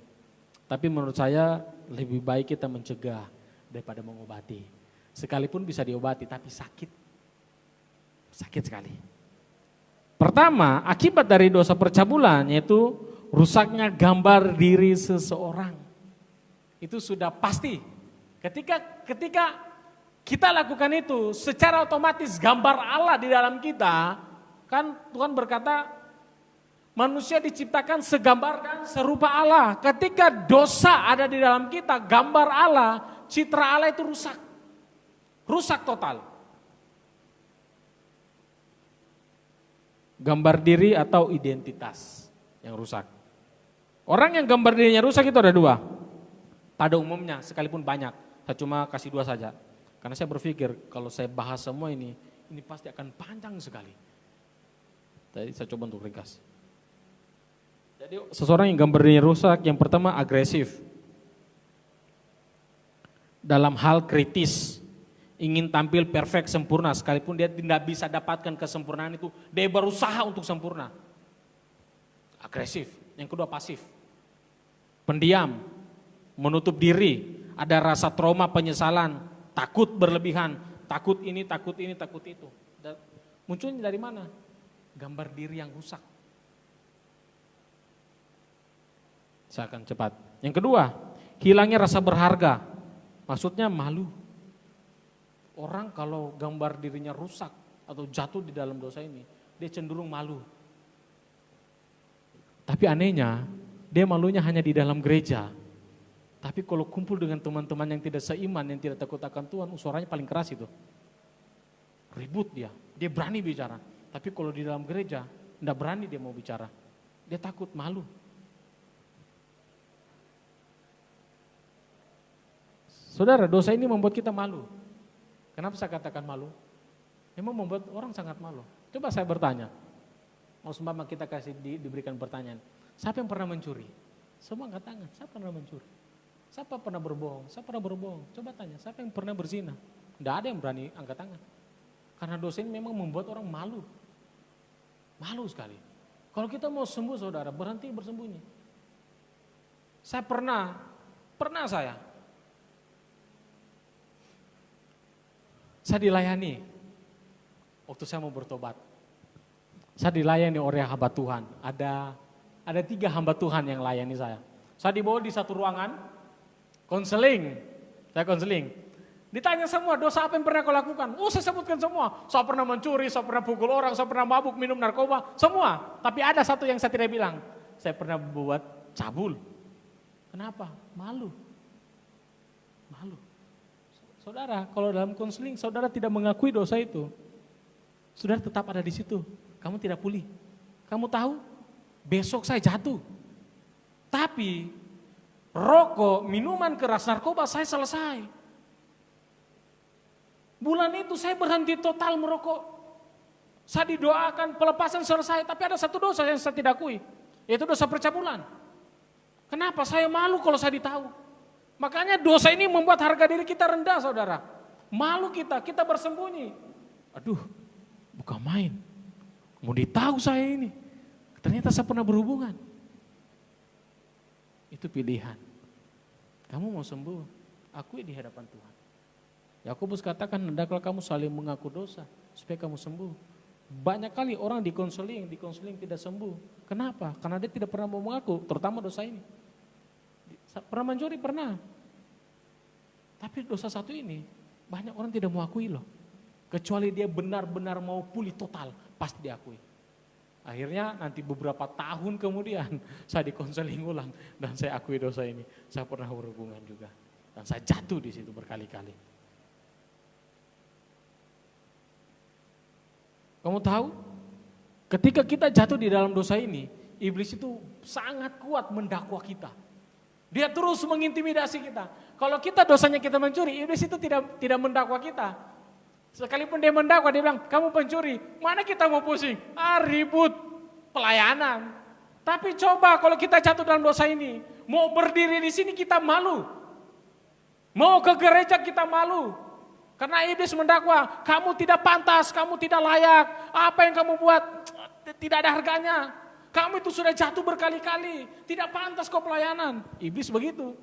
Tapi menurut saya lebih baik kita mencegah daripada mengobati. Sekalipun bisa diobati tapi sakit. Sakit sekali. Pertama, akibat dari dosa percabulan yaitu rusaknya gambar diri seseorang. Itu sudah pasti. Ketika kita lakukan itu, secara otomatis gambar Allah di dalam kita, kan Tuhan berkata manusia diciptakan segambar dan serupa Allah. Ketika dosa ada di dalam kita, gambar Allah, citra Allah itu rusak. Rusak total. Gambar diri atau identitas yang rusak. Orang yang gambar dirinya rusak itu ada dua. Pada umumnya, sekalipun banyak. Saya cuma kasih dua saja. Karena saya berpikir kalau saya bahas semua ini pasti akan panjang sekali. Jadi saya coba untuk ringkas. Jadi seseorang yang gambar dirinya rusak, yang pertama agresif. Dalam hal kritis. Ingin tampil perfect, sempurna, sekalipun dia tidak bisa dapatkan kesempurnaan itu, dia berusaha untuk sempurna. Agresif. Yang kedua pasif. Pendiam, menutup diri, ada rasa trauma, penyesalan, takut berlebihan, takut ini, takut itu. Dan munculnya dari mana? Gambar diri yang rusak. Saya akan cepat. Yang kedua, hilangnya rasa berharga. Maksudnya malu. Orang kalau gambar dirinya rusak atau jatuh di dalam dosa ini, dia cenderung malu. Tapi anehnya, dia malunya hanya di dalam gereja. Tapi kalau kumpul dengan teman-teman yang tidak seiman, yang tidak takut akan Tuhan, suaranya paling keras itu. Ribut dia berani bicara. Tapi kalau di dalam gereja, tidak berani dia mau bicara. Dia takut, malu. Saudara, dosa ini membuat kita malu. Kenapa saya katakan malu? Memang membuat orang sangat malu. Coba saya bertanya, mau sembahma kita diberikan pertanyaan. Siapa yang pernah mencuri? Semua angkat tangan, siapa pernah mencuri? Siapa pernah berbohong? Siapa pernah berbohong? Coba tanya, siapa yang pernah berzina? Tidak ada yang berani angkat tangan. Karena dosa ini memang membuat orang malu. Malu sekali. Kalau kita mau sembuh saudara, berhenti bersembunyi. Saya pernah saya dilayani waktu saya mau bertobat. Saya dilayani oleh hamba Tuhan. Ada 3 hamba Tuhan yang layani saya. Saya dibawa di satu ruangan, konseling. Saya konseling. Ditanya semua, dosa apa yang pernah kau lakukan? Saya sebutkan semua. Saya pernah mencuri, saya pernah pukul orang, saya pernah mabuk, minum narkoba, semua. Tapi ada satu yang saya tidak bilang. Saya pernah buat cabul. Kenapa? Malu. Saudara, kalau dalam konseling saudara tidak mengakui dosa itu, saudara tetap ada di situ. Kamu tidak pulih. Kamu tahu, besok saya jatuh. Tapi rokok, minuman keras, narkoba saya selesai. Bulan itu saya berhenti total merokok. Saya didoakan pelepasan selesai, tapi ada satu dosa yang saya tidak akui, yaitu dosa percabulan. Kenapa? Saya malu kalau saya ditahu. Makanya dosa ini membuat harga diri kita rendah saudara. Malu kita bersembunyi. Aduh, bukan main. Mau ditahu saya ini. Ternyata saya pernah berhubungan. Itu pilihan. Kamu mau sembuh, akui di hadapan Tuhan. Yakobus katakan, hendaklah kamu saling mengaku dosa supaya kamu sembuh. Banyak kali orang di konseling tidak sembuh. Kenapa? Karena dia tidak pernah mau mengaku, terutama dosa ini. Pernah mencuri? Pernah. Tapi dosa satu ini banyak orang tidak mau akui loh. Kecuali dia benar-benar mau pulih total, pasti diakui. Akhirnya nanti beberapa tahun kemudian saya dikonseling ulang dan saya akui dosa ini. Saya pernah berhubungan juga dan saya jatuh di situ berkali-kali. Kamu tahu? Ketika kita jatuh di dalam dosa ini, iblis itu sangat kuat mendakwa kita. Dia terus mengintimidasi kita. Kalau kita dosanya kita mencuri, iblis itu tidak mendakwa kita. Sekalipun dia mendakwa, dia bilang, kamu pencuri, mana kita mau pusing? Ribut, pelayanan. Tapi coba kalau kita jatuh dalam dosa ini, mau berdiri di sini kita malu. Mau ke gereja kita malu. Karena iblis mendakwa, kamu tidak pantas, kamu tidak layak. Apa yang kamu buat tidak ada harganya. Kamu itu sudah jatuh berkali-kali, tidak pantas kau pelayanan. Iblis begitu.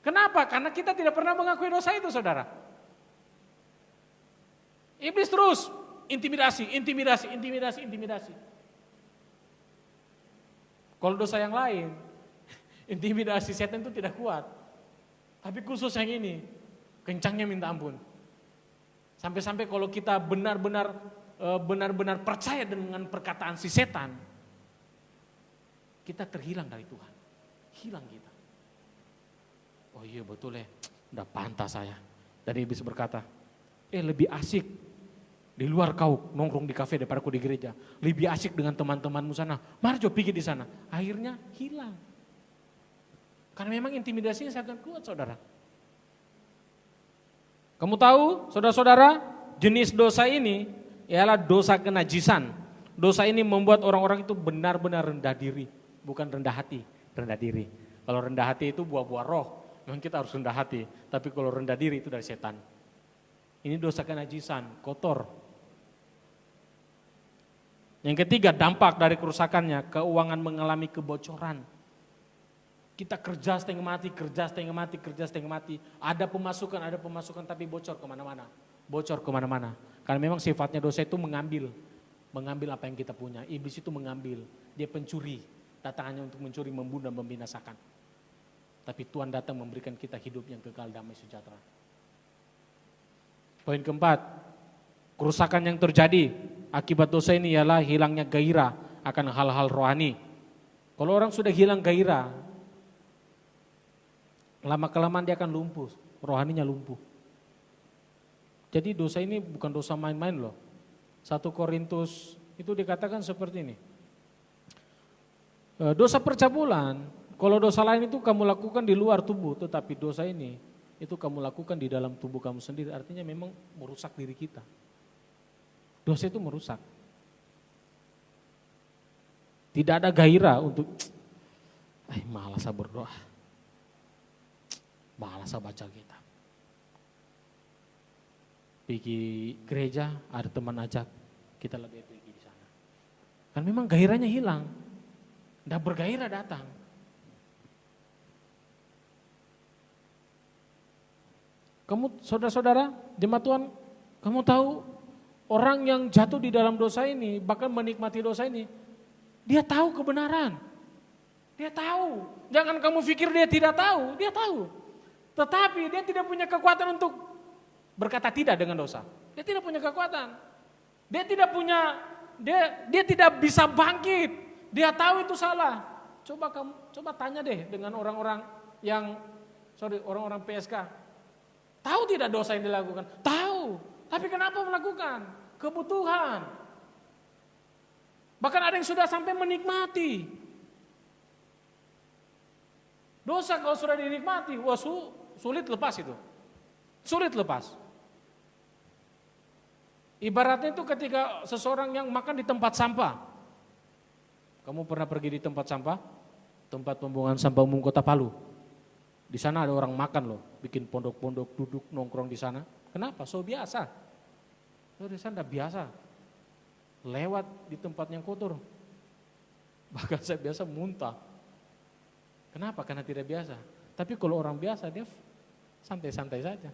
Kenapa? Karena kita tidak pernah mengakui dosa itu, saudara. Iblis terus intimidasi. Kalau dosa yang lain, intimidasi setan itu tidak kuat. Tapi khusus yang ini, kencangnya minta ampun. Sampai-sampai kalau kita benar-benar percaya dengan perkataan si setan, kita terhilang dari Tuhan. Hilang kita. Oh iya betul ya, udah pantas saya. Dan iblis berkata, lebih asik di luar kau nongkrong di kafe daripada kau di gereja. Lebih asik dengan teman-temanmu sana. Mari coba pergi di sana. Akhirnya hilang. Karena memang intimidasinya sangat kuat, saudara. Kamu tahu, saudara-saudara, jenis dosa ini ialah dosa kenajisan. Dosa ini membuat orang-orang itu benar-benar rendah diri, bukan rendah hati, rendah diri. Kalau rendah hati itu buah-buah roh, memang kita harus rendah hati. Tapi kalau rendah diri itu dari setan. Ini dosa kenajisan, kotor. Yang ketiga, dampak dari kerusakannya, keuangan mengalami kebocoran. Kita kerja setengah mati. Ada pemasukan tapi bocor kemana-mana. Karena memang sifatnya dosa itu mengambil apa yang kita punya. Iblis itu mengambil, dia pencuri, datang hanya untuk mencuri, membunuh dan membinasakan. Tapi Tuhan datang memberikan kita hidup yang kekal, damai, sejahtera. Poin keempat, kerusakan yang terjadi akibat dosa ini ialah hilangnya gairah akan hal-hal rohani. Kalau orang sudah hilang gairah, lama-kelamaan dia akan lumpuh, rohaninya lumpuh. Jadi dosa ini bukan dosa main-main loh. 1 Korintus itu dikatakan seperti ini. Dosa percabulan, kalau dosa lain itu kamu lakukan di luar tubuh, tetapi dosa ini itu kamu lakukan di dalam tubuh kamu sendiri. Artinya memang merusak diri kita. Dosa itu merusak. Tidak ada gairah untuk, malas saya berdoa. Malas saya baca kitab. Pergi gereja, ada teman ajak, kita lebih pergi di sana. Kan memang gairahnya hilang. Tidak bergairah datang. Kamu saudara-saudara, jemaat Tuhan, kamu tahu orang yang jatuh di dalam dosa ini, bahkan menikmati dosa ini, dia tahu kebenaran. Dia tahu. Jangan kamu pikir dia tidak tahu, dia tahu. Tetapi dia tidak punya kekuatan untuk berkata tidak dengan dosa. Dia tidak punya kekuatan. Dia tidak bisa bangkit. Dia tahu itu salah. Coba tanya deh dengan orang-orang PSK. Tahu tidak dosa yang dilakukan? Tahu. Tapi kenapa melakukan? Kebutuhan. Bahkan ada yang sudah sampai menikmati. Dosa kalau sudah dinikmati, sulit lepas itu. Sulit lepas. Ibaratnya itu ketika seseorang yang makan di tempat sampah. Kamu pernah pergi di tempat sampah? Tempat pembuangan sampah umum Kota Palu. Di sana ada orang makan loh, bikin pondok-pondok, duduk nongkrong di sana. Kenapa? So biasa. So di sana biasa. Lewat di tempat yang kotor. Bahkan saya biasa muntah. Kenapa? Karena tidak biasa. Tapi kalau orang biasa dia santai-santai saja.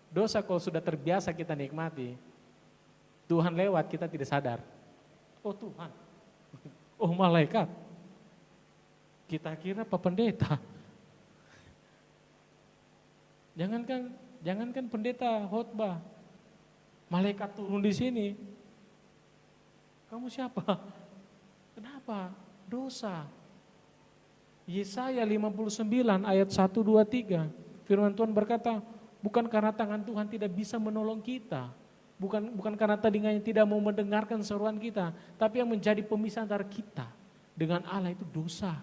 Dosa kalau sudah terbiasa kita nikmati, Tuhan lewat kita tidak sadar. Oh Tuhan, oh malaikat, kita kira Pak Pendeta. Jangankan pendeta khotbah, malaikat turun di sini. Kamu siapa? Kenapa? Dosa. Yesaya 59 ayat 1, 2, 3. Firman Tuhan berkata, bukan karena tangan Tuhan tidak bisa menolong kita. Bukan karena telinganya tidak mau mendengarkan seruan kita. Tapi yang menjadi pemisah antara kita dengan Allah itu dosa.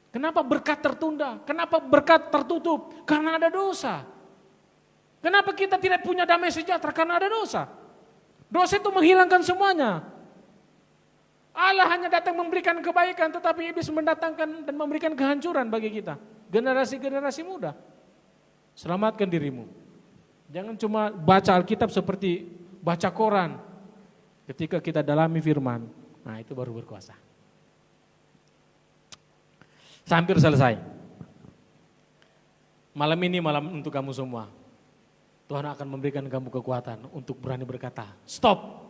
Kenapa berkat tertunda? Kenapa berkat tertutup? Karena ada dosa. Kenapa kita tidak punya damai sejahtera? Karena ada dosa. Dosa itu menghilangkan semuanya. Allah hanya datang memberikan kebaikan, tetapi iblis mendatangkan dan memberikan kehancuran bagi kita. Generasi-generasi muda. Selamatkan dirimu. Jangan cuma baca Alkitab seperti baca koran. Ketika kita dalami firman, nah itu baru berkuasa. Hampir selesai. Malam ini malam untuk kamu semua. Tuhan akan memberikan kamu kekuatan untuk berani berkata, stop.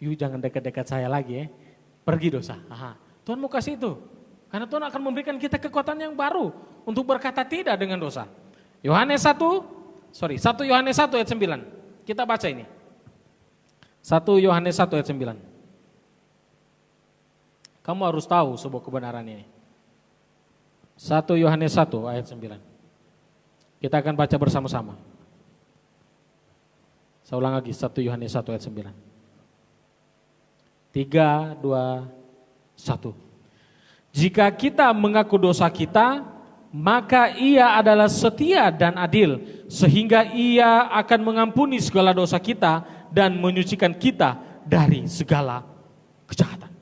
You jangan dekat-dekat saya lagi ya. Pergi dosa. Tuhan mau kasih itu. Karena Tuhan akan memberikan kita kekuatan yang baru untuk berkata tidak dengan dosa. 1 Yohanes 1 ayat 9. Kita baca ini. 1 Yohanes 1 ayat 9. Kamu harus tahu sebuah kebenaran ini. 1 Yohanes 1 ayat 9. Kita akan baca bersama-sama. Saya ulang lagi, 1 Yohanes 1 ayat 9. 3, 2, 1. Jika kita mengaku dosa kita, maka Ia adalah setia dan adil, sehingga Ia akan mengampuni segala dosa kita dan menyucikan kita dari segala kejahatan.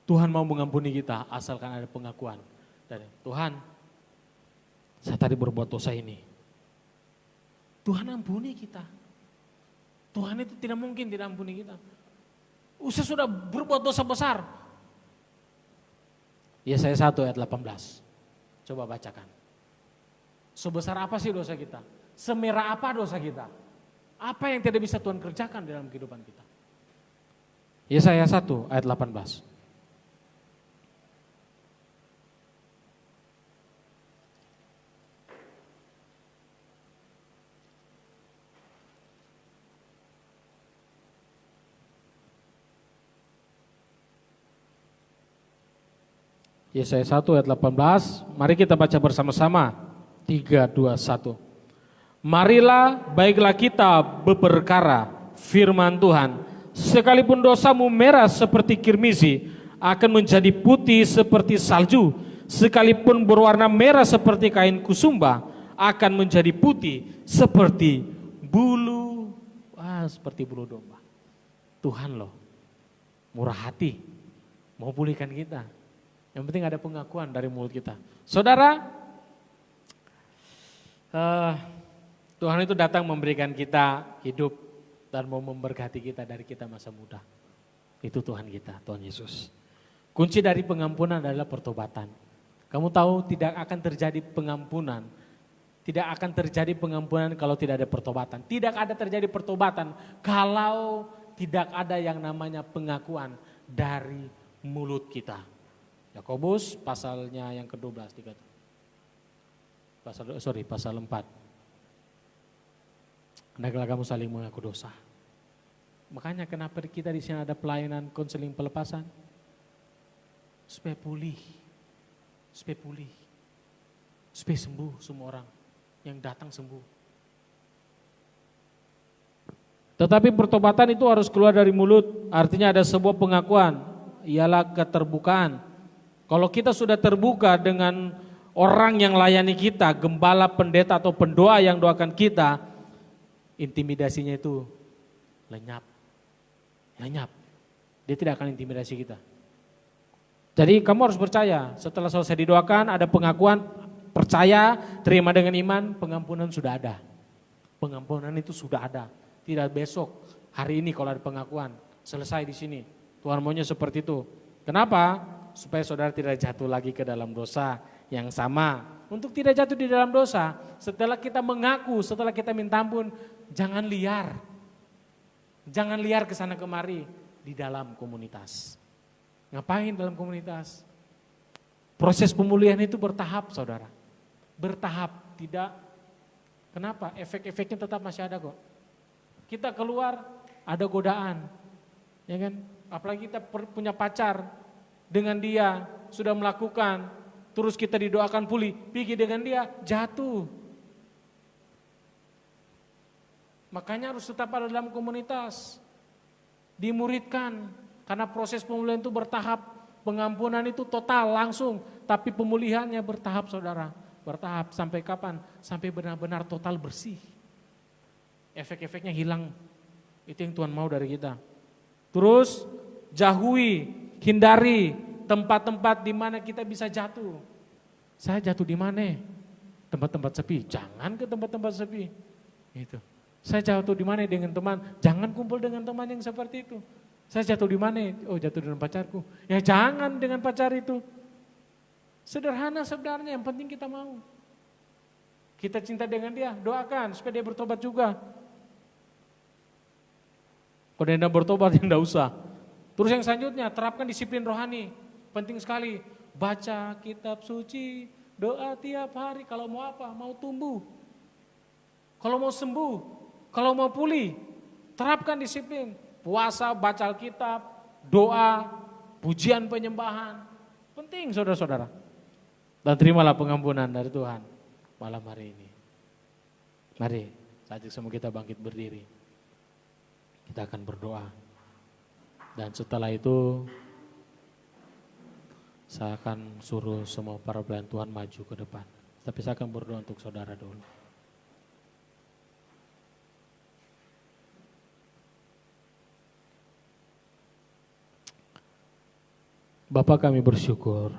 Tuhan mau mengampuni kita asalkan ada pengakuan dari Tuhan. Saya tadi berbuat dosa ini. Tuhan ampuni kita. Tuhan itu tidak mungkin tidak ampuni kita. Saya sudah berbuat dosa besar. Yesaya 1 ayat 18. Coba bacakan. Sebesar apa sih dosa kita? Semerah apa dosa kita? Apa yang tidak bisa Tuhan kerjakan dalam kehidupan kita? Yesaya 1 ayat 18. Yesaya 1 ayat 18, mari kita baca bersama-sama. 3, 2, 1. Marilah baiklah kita berperkara firman Tuhan. Sekalipun dosamu merah seperti kirmizi, akan menjadi putih seperti salju. Sekalipun berwarna merah seperti kain kusumba, akan menjadi putih seperti bulu. Seperti bulu domba. Tuhan loh, murah hati, mau pulihkan kita. Yang penting ada pengakuan dari mulut kita. Saudara, Tuhan itu datang memberikan kita hidup dan mau memberkati kita dari kita masa muda. Itu Tuhan kita, Tuhan Yesus. Kunci dari pengampunan adalah pertobatan. Kamu tahu tidak akan terjadi pengampunan. Tidak akan terjadi pengampunan kalau tidak ada pertobatan. Tidak ada terjadi pertobatan kalau tidak ada yang namanya pengakuan dari mulut kita. Yakobus pasalnya yang ke-12 pasal 4. Hendaklah kamu saling mengaku dosa. Makanya kenapa kita di sini ada pelayanan konseling pelepasan? Supaya pulih. Supaya sembuh semua orang yang datang sembuh. Tetapi pertobatan itu harus keluar dari mulut, artinya ada sebuah pengakuan, ialah keterbukaan. Kalau kita sudah terbuka dengan orang yang layani kita, gembala, pendeta atau pendoa yang doakan kita, intimidasinya itu lenyap. Dia tidak akan intimidasi kita. Jadi kamu harus percaya, setelah selesai didoakan ada pengakuan, percaya, terima dengan iman, pengampunan sudah ada. Pengampunan itu sudah ada. Tidak besok, hari ini kalau ada pengakuan, selesai di sini. Tuhan maunya seperti itu. Kenapa? Supaya saudara tidak jatuh lagi ke dalam dosa yang sama. Untuk tidak jatuh di dalam dosa, setelah kita mengaku, setelah kita minta ampun, jangan liar. Jangan liar ke sana kemari di dalam komunitas. Ngapain dalam komunitas? Proses pemulihan itu bertahap, saudara. Bertahap, tidak. Kenapa? Efek-efeknya tetap masih ada kok. Kita keluar, ada godaan. Ya kan? Apalagi kita punya pacar. Dengan dia sudah melakukan, terus kita didoakan pulih, pergi dengan dia, jatuh. Makanya harus tetap ada dalam komunitas, dimuridkan, karena proses pemulihan itu bertahap, pengampunan itu total langsung, tapi pemulihannya bertahap saudara, bertahap sampai kapan? Sampai benar-benar total bersih. Efek-efeknya hilang, itu yang Tuhan mau dari kita. Terus jauhi, hindari tempat-tempat di mana kita bisa jatuh. Saya jatuh di mana? Tempat-tempat sepi. Jangan ke tempat-tempat sepi. Itu. Saya jatuh di mana dengan teman? Jangan kumpul dengan teman yang seperti itu. Saya jatuh di mana? Oh, jatuh dengan pacarku. Ya jangan dengan pacar itu. Sederhana sebenarnya, yang penting kita mau. Kita cinta dengan dia, doakan supaya dia bertobat juga. Kalau dia tidak bertobat, ya tidak usah. Terus yang selanjutnya, terapkan disiplin rohani. Penting sekali, baca kitab suci, Doa tiap hari kalau mau apa? Mau tumbuh. Kalau mau sembuh. Kalau mau pulih. Terapkan disiplin. Puasa, baca Alkitab, doa, pujian penyembahan. Penting saudara-saudara. Dan terimalah pengampunan dari Tuhan malam hari ini. Mari, saat semua kita bangkit berdiri. Kita akan berdoa. Dan setelah itu saya akan suruh semua para pelayan Tuhan maju ke depan. Tapi saya akan berdoa untuk saudara dulu. Bapa, kami bersyukur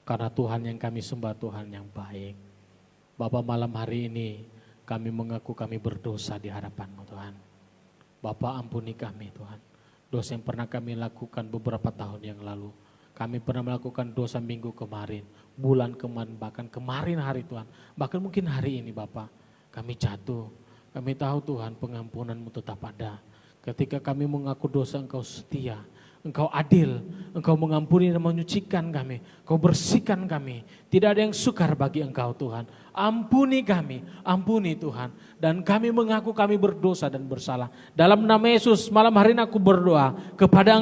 karena Tuhan yang kami sembah Tuhan yang baik. Bapa, malam hari ini kami mengaku kami berdosa di hadapan-Mu Tuhan. Bapa, ampuni kami Tuhan. Dosa yang pernah kami lakukan beberapa tahun yang lalu. Kami pernah melakukan dosa minggu kemarin, bulan kemarin, bahkan kemarin hari Tuhan. Bahkan mungkin hari ini Bapak, kami jatuh. Kami tahu Tuhan pengampunan-Mu tetap ada. Ketika kami mengaku dosa, Engkau setia, Engkau adil, Engkau mengampuni dan menyucikan kami, Engkau bersihkan kami. Tidak ada yang sukar bagi Engkau Tuhan. Ampuni kami, ampuni Tuhan. Dan kami mengaku kami berdosa dan bersalah. Dalam nama Yesus malam hari ini aku berdoa kepada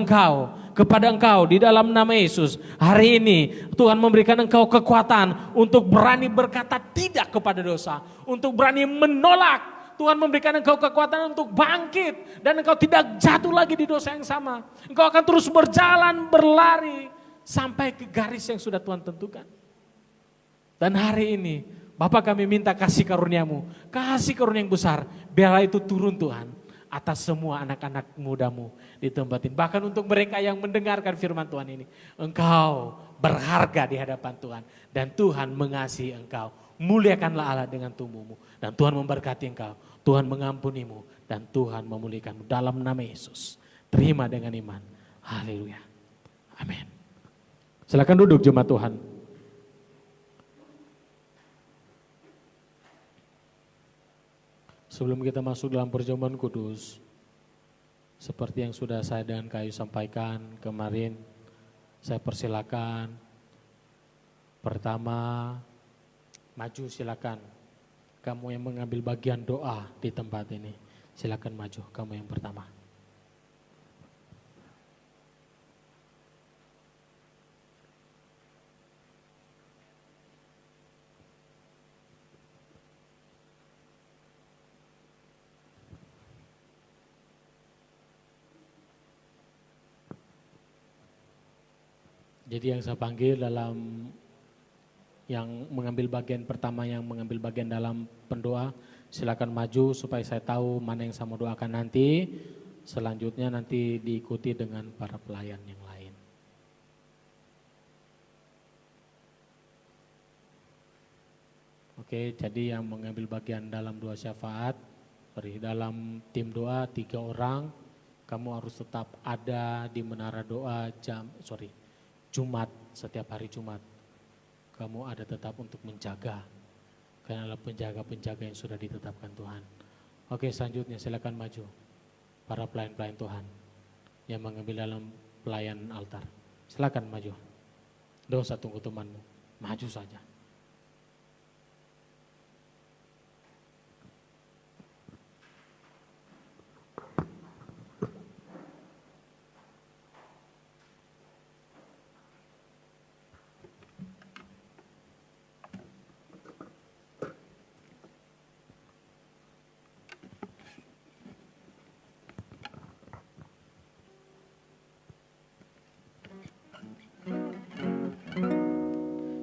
Engkau di dalam nama Yesus. Hari ini Tuhan memberikan Engkau kekuatan untuk berani berkata tidak kepada dosa. Untuk berani menolak. Tuhan memberikan engkau kekuatan untuk bangkit. Dan engkau tidak jatuh lagi di dosa yang sama. Engkau akan terus berjalan, berlari. Sampai ke garis yang sudah Tuhan tentukan. Dan hari ini Bapak kami minta kasih karunia-Mu. Kasih karunia yang besar. Biarlah itu turun Tuhan. Atas semua anak-anak muda-Mu di tempat ini. Bahkan untuk mereka yang mendengarkan firman Tuhan ini. Engkau berharga di hadapan Tuhan. Dan Tuhan mengasihi engkau. Muliakanlah Allah dengan tubuhmu. Dan Tuhan memberkati engkau. Tuhan mengampunimu. Dan Tuhan memulihkanmu dalam nama Yesus. Terima dengan iman. Haleluya. Amin. Silakan duduk jemaat Tuhan. Sebelum kita masuk dalam perjamuan kudus, seperti yang sudah saya dan Kayu sampaikan kemarin, saya persilakan. Pertama, maju silakan. Kamu yang mengambil bagian doa di tempat ini, silakan maju. Kamu yang pertama. Jadi yang saya panggil dalam yang mengambil bagian pertama, yang mengambil bagian dalam pendoa, silakan maju supaya saya tahu mana yang saya mau doakan nanti. Selanjutnya nanti diikuti dengan para pelayan yang lain. Oke, jadi yang mengambil bagian dalam doa syafaat, dalam tim doa 3 orang, kamu harus tetap ada di menara doa Jumat, setiap hari Jumat. Kamu ada tetap untuk menjaga, karena adalah penjaga-penjaga yang sudah ditetapkan Tuhan. Oke, selanjutnya silakan maju. Para pelayan-pelayan Tuhan yang mengambil dalam pelayan altar. Silakan maju. Dosa tunggu temanmu, maju saja.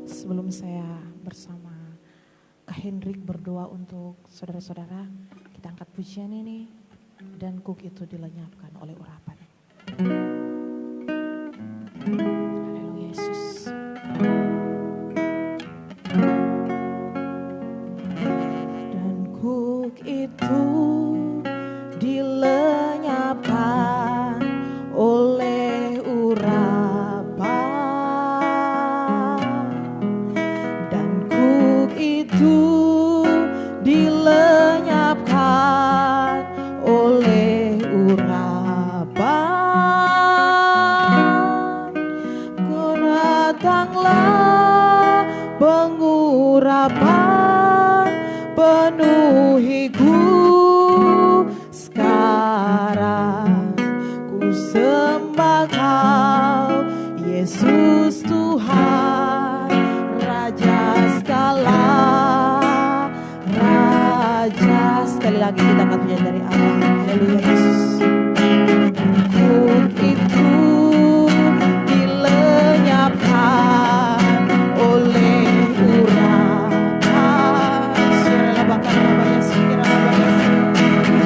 Sebelum saya bersama Kak Hendrik berdoa untuk saudara-saudara, kita angkat pujian ini dan kuk itu dilenyapkan oleh urapan. Haleluya Yesus. Dan kuk itu dilenyapkan oleh urapan. Dilenyapkan oleh urapan. Kita akan menyanyi dari Allah. Haleluya Yesus. Kuk itu dilenyapkan oleh urapan. Sirala bakara labaya sikira labaya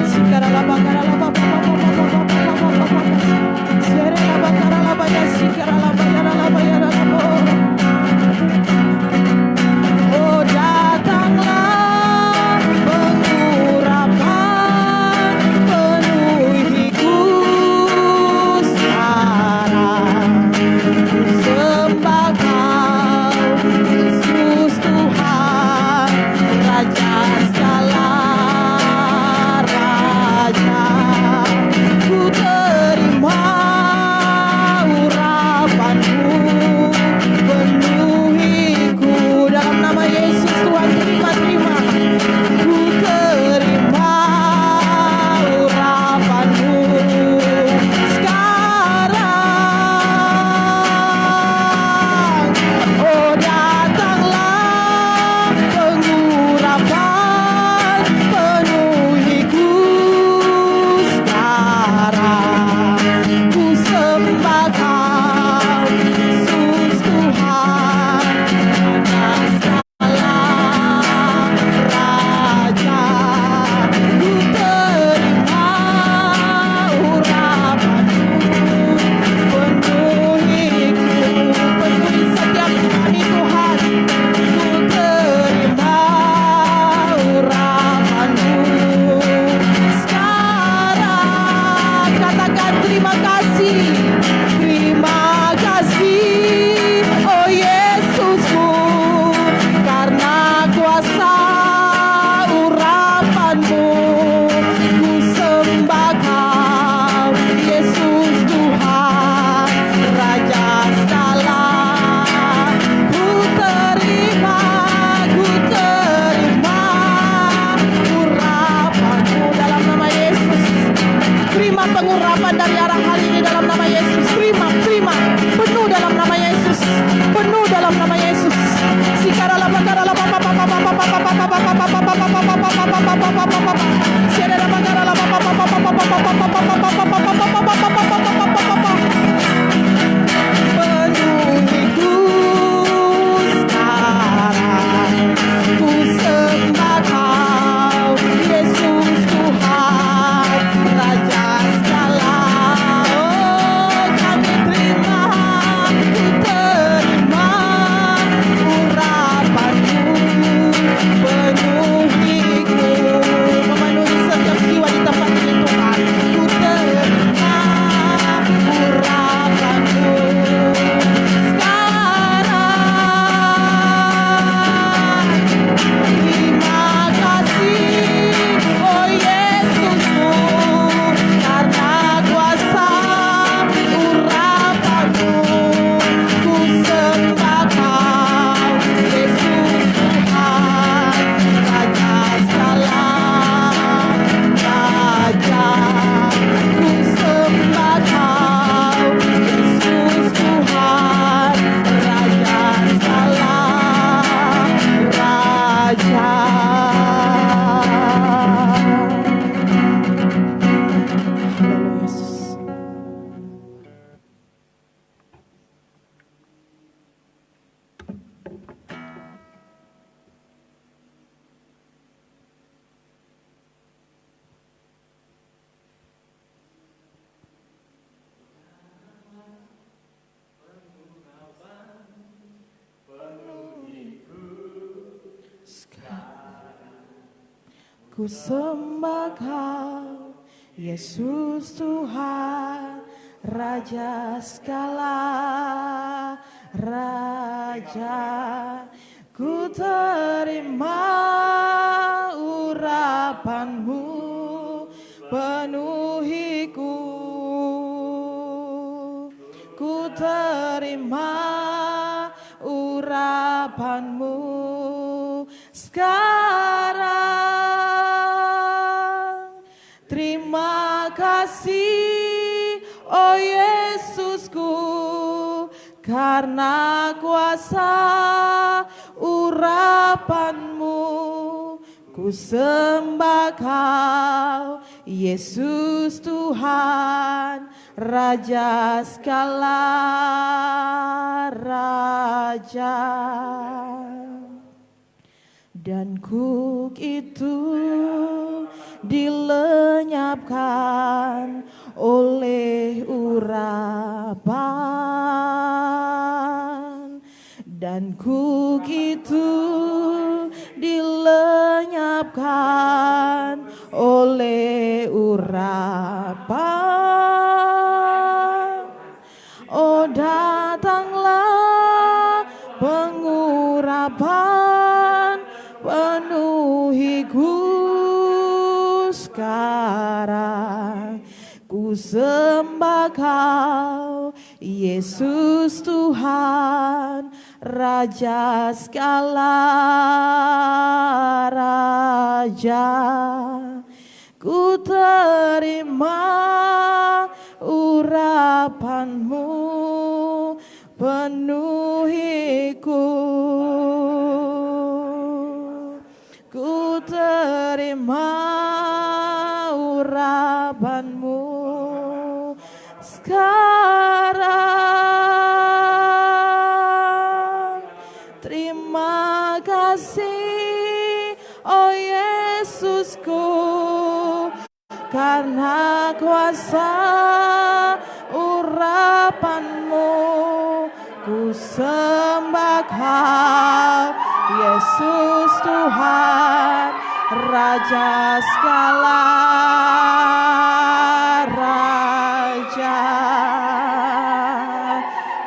sikara labakara labaya sirala bakara labaya sikira labaya labaya labaya. Oh datanglah pengurapan penuhiku sekarang. Ku sembah Kau Yesus Tuhan Raja segala Raja. Ku terima urapanmu penuhiku dalam nama Yesus Tuhan. Terima. Ku terima urapanmu sekarang. Oh datanglah pengurapan penuhiku sekarang. Ku sembah Kau Yesus Tuhan Raja segala Raja. Ku terima urapanmu penuhiku, penuhi setiap kami Tuhan. Ku terima urapanmu sekarang. Katakan terima kasih oh Yesusku, karena kuasa urapanmu. Ku sembah Kau Yesus Tuhan Raja segala. Ku terima urapanmu dalam nama Yesus. Terima pengurapan dari arah hal ini dalam nama Yesus. Terima penuh dalam nama Yesus, penuh dalam nama Yesus. Penuhiku sekarang. Ku sembah Kau Yesus Tuhan Raja segala. Oh kami terima, ku terima urapanmu penuhiku, memenuhi setiap jiwa di tempat ini Tuhan. Ku terima urapanmu sekarang. Terima kasih oh Yesusku, karena kuasa urapanmu. Ku sembah Kau Yesus Tuhan Raja segala Raja. Ku sembah Kau Yesus Tuhan Raja segala Raja. Haleluya Yesus. Ku sembah Kau Yesus Tuhan Raja segala Raja. Ku terima urapanmu penuhiku. Ku terima urapanmu sekarang. Terima kasih oh Yesusku, karena kuasa urapanmu. Ku sembah Kau, Yesus Tuhan, Raja segala raja. Dan kuk itu dilenyapkan oleh urapan, dan kuk itu dilenyapkan oleh urapan. Oh datanglah pengurapan, penuhiku sekarang. Ku sembah Kau, Yesus Tuhan, Raja segala raja. Ku terima urapan-Mu, penuhiku. Ku terima urapan-Mu sekarang. Terima kasih, oh Yesusku, karena kuasa urapan-Mu. Ku sembah Kau, Yesus Tuhan, Raja segala raja.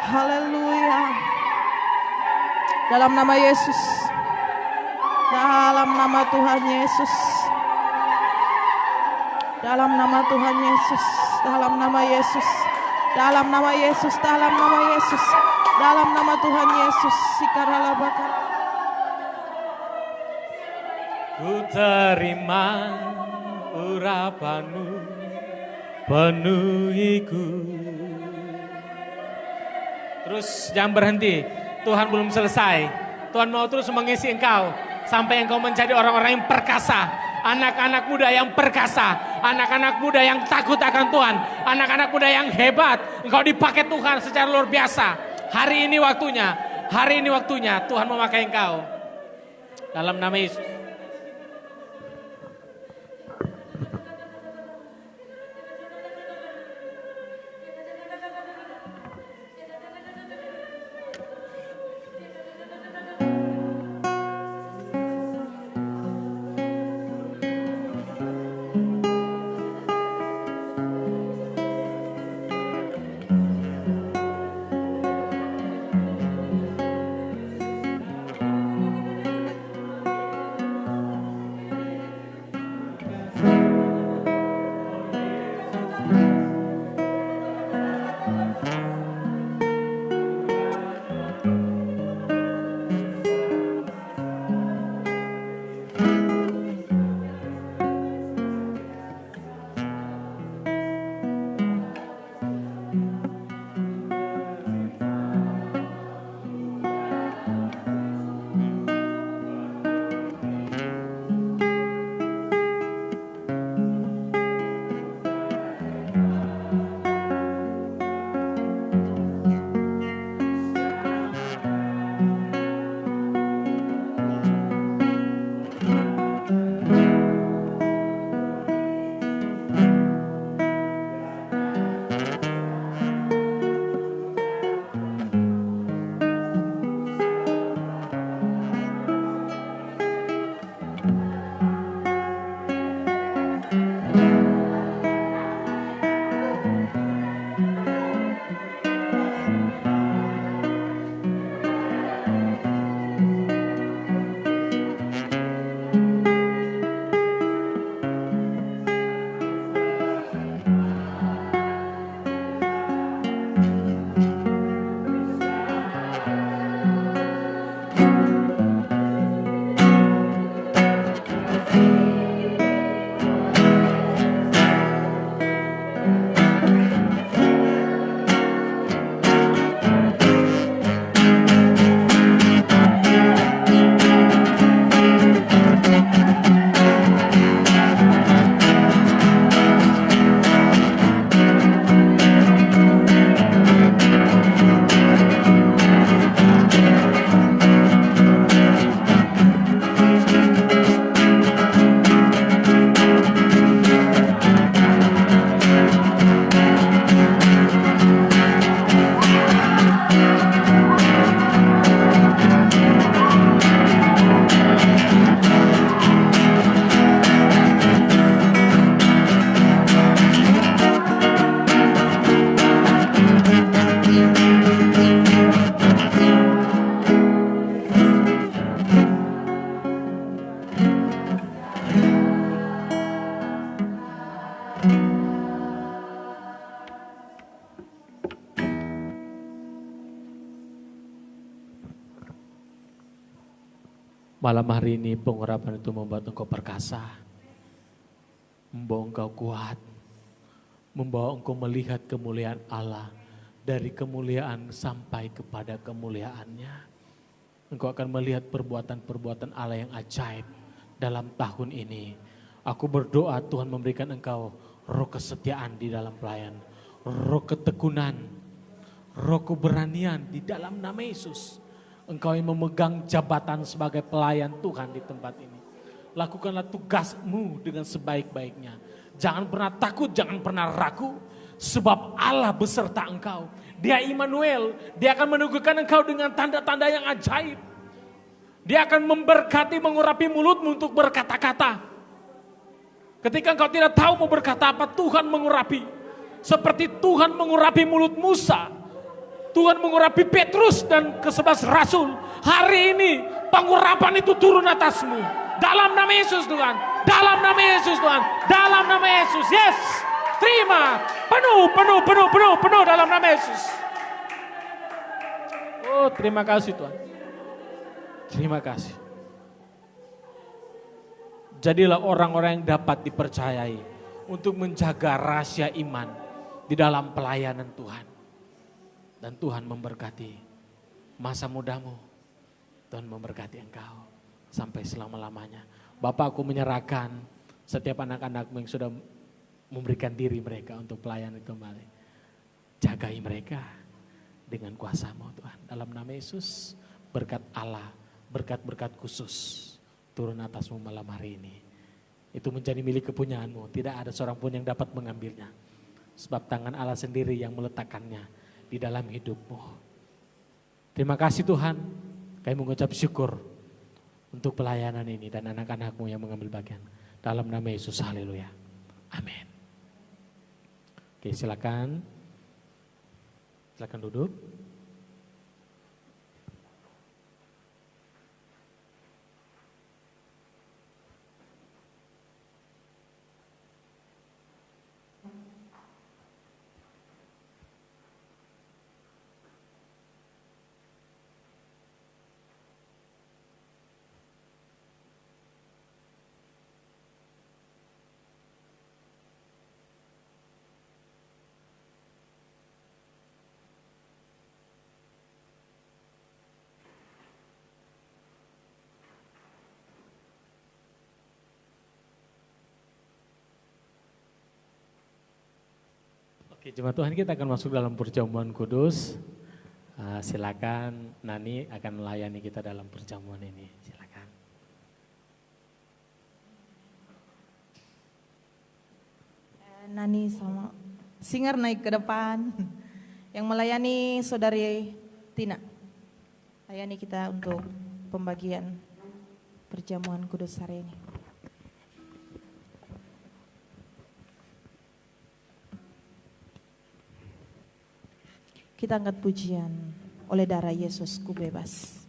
Haleluya. Dalam nama Yesus, dalam nama Tuhan Yesus, dalam nama Tuhan Yesus, dalam nama Yesus, dalam nama Yesus, dalam nama Yesus, dalam nama Tuhan Yesus. Sikarala bakar. Ku terima urapan-Mu, penuhiku. Terus jangan berhenti, Tuhan belum selesai. Tuhan mau terus mengisi engkau sampai engkau menjadi orang-orang yang perkasa. Anak-anak muda yang perkasa, anak-anak muda yang takut akan Tuhan, anak-anak muda yang hebat. Engkau dipakai Tuhan secara luar biasa. Hari ini waktunya Tuhan memakai engkau. Dalam nama Yesus. Malam hari ini pengurapan itu membuat engkau perkasa, membawa engkau kuat, membawa engkau melihat kemuliaan Allah, dari kemuliaan sampai kepada kemuliaannya. Engkau akan melihat perbuatan-perbuatan Allah yang ajaib dalam tahun ini. Aku berdoa Tuhan memberikan engkau roh kesetiaan di dalam pelayan, roh ketekunan, roh keberanian di dalam nama Yesus. Engkau yang memegang jabatan sebagai pelayan Tuhan di tempat ini. Lakukanlah tugasmu dengan sebaik-baiknya. Jangan pernah takut, jangan pernah ragu. Sebab Allah beserta engkau. Dia Immanuel, dia akan meneguhkan engkau dengan tanda-tanda yang ajaib. Dia akan memberkati, mengurapi mulutmu untuk berkata-kata. Ketika engkau tidak tahu mau berkata apa, Tuhan mengurapi. Seperti Tuhan mengurapi mulut Musa. Tuhan mengurapi Petrus dan ke-11 Rasul. Hari ini pengurapan itu turun atasmu. Dalam nama Yesus Tuhan. Dalam nama Yesus Tuhan. Dalam nama Yesus. Yes. Terima. Penuh dalam nama Yesus. Oh, terima kasih Tuhan. Terima kasih. Jadilah orang-orang yang dapat dipercayai untuk menjaga rahasia iman di dalam pelayanan Tuhan. Dan Tuhan memberkati masa mudamu. Tuhan memberkati engkau sampai selama-lamanya. Bapak, aku menyerahkan setiap anak-anakmu yang sudah memberikan diri mereka untuk pelayanan kembali. Jagai mereka dengan kuasa-Mu Tuhan. Dalam nama Yesus, berkat Allah, berkat-berkat khusus turun atasmu malam hari ini. Itu menjadi milik kepunyaanmu. Tidak ada seorang pun yang dapat mengambilnya. Sebab tangan Allah sendiri yang meletakkannya di dalam hidupmu. Terima kasih Tuhan, kami mengucap syukur untuk pelayanan ini dan anak-anakmu yang mengambil bagian. Dalam nama Yesus, haleluya. Amin. Oke, silakan. Silakan duduk. Oke, jemaat Tuhan, kita akan masuk dalam perjamuan kudus. Silakan Nani akan melayani kita dalam perjamuan ini. Silakan. Nani sama singer naik ke depan. Yang melayani Saudari Tina. Layani kita untuk pembagian perjamuan kudus hari ini. Kita angkat pujian, oleh darah Yesus ku bebas.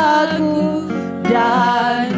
Padaku dan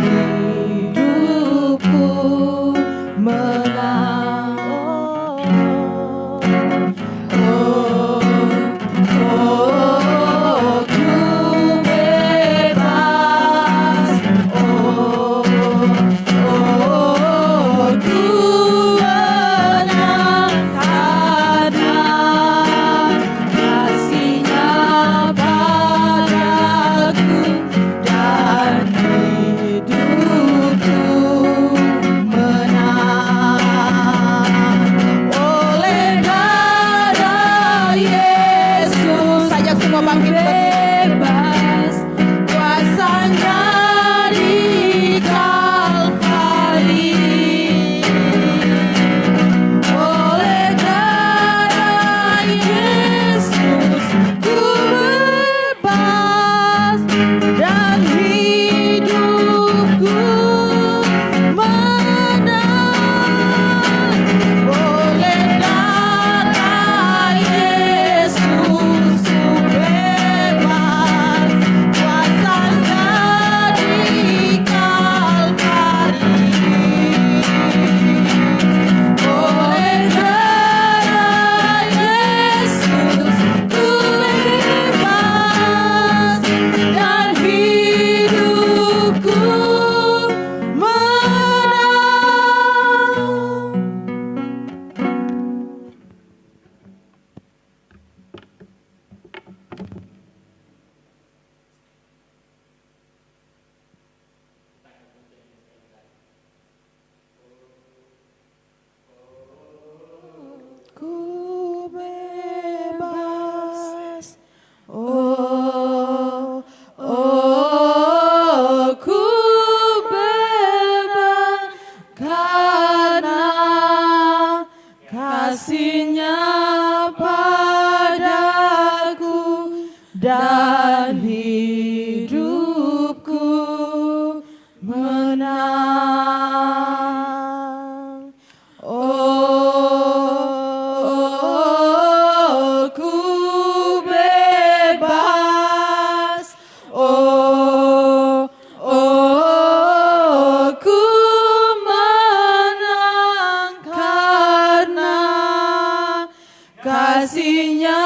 kasih-Nya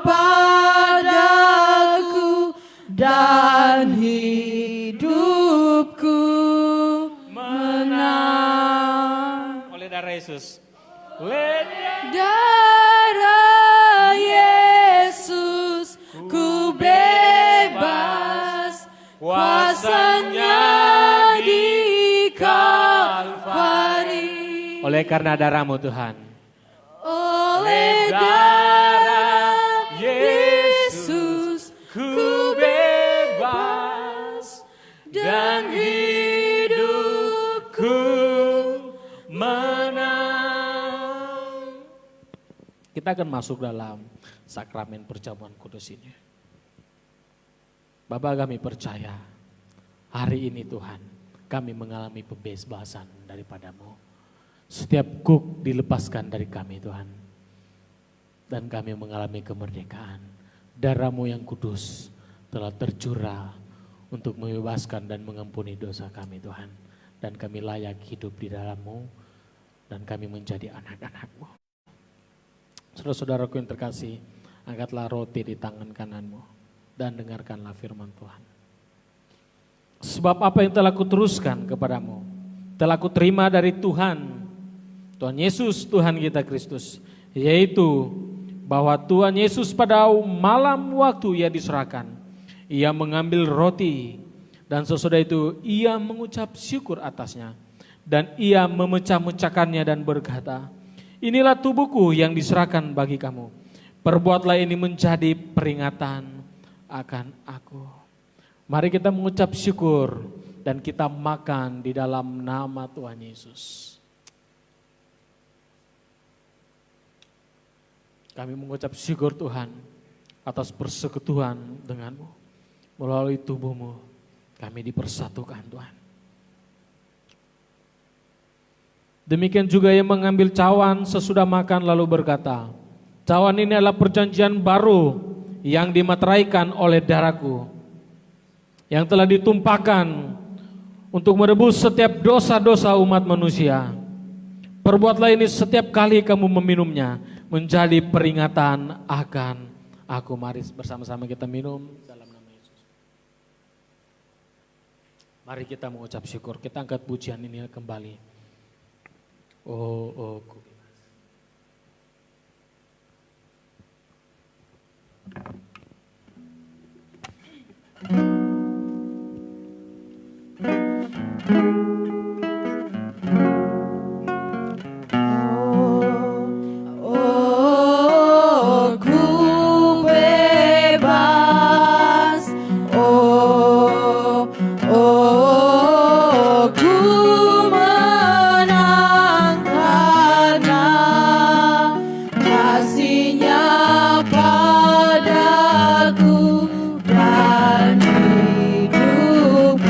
padaku dan hidupku menang. Oleh darah Yesus. Darah Yesus ku bebas, kuasanya di Kalvari. Oleh karena darah-Mu Tuhan. Oleh darah Yesus ku bebas dan hidupku menang. Kita akan masuk dalam sakramen perjamuan kudus ini. Bapa, kami percaya hari ini Tuhan kami mengalami pembebasan daripada-Mu. Setiap kuk dilepaskan dari kami Tuhan. Dan kami mengalami kemerdekaan. Darah-Mu yang kudus telah tercurah untuk membebaskan dan mengampuni dosa kami Tuhan. Dan kami layak hidup di dalam-Mu. Dan kami menjadi anak-anak-Mu. Saudara-saudaraku yang terkasih, angkatlah roti di tangan kanan-Mu. Dan dengarkanlah firman Tuhan. Sebab apa yang telah kuteruskan kepadamu, telah kuterima dari Tuhan Yesus Tuhan kita Kristus, yaitu bahwa Tuhan Yesus pada malam waktu Ia diserahkan, Ia mengambil roti dan sesudah itu Ia mengucap syukur atasnya dan Ia memecah-mecahkannya dan berkata, inilah tubuhku yang diserahkan bagi kamu, perbuatlah ini menjadi peringatan akan aku. Mari kita mengucap syukur dan kita makan di dalam nama Tuhan Yesus. Kami mengucap syukur Tuhan atas persekutuan dengan-Mu. Melalui tubuh-Mu kami dipersatukan Tuhan. Demikian juga Ia mengambil cawan sesudah makan lalu berkata, cawan ini adalah perjanjian baru yang dimateraikan oleh darahku, yang telah ditumpahkan untuk menebus setiap dosa-dosa umat manusia. Perbuatlah ini setiap kali kamu meminumnya, menjadi peringatan akan aku. Mari bersama-sama kita minum dalam nama Yesus. Mari kita mengucap syukur, kita angkat pujian ini kembali. Oh, ku dan hidupku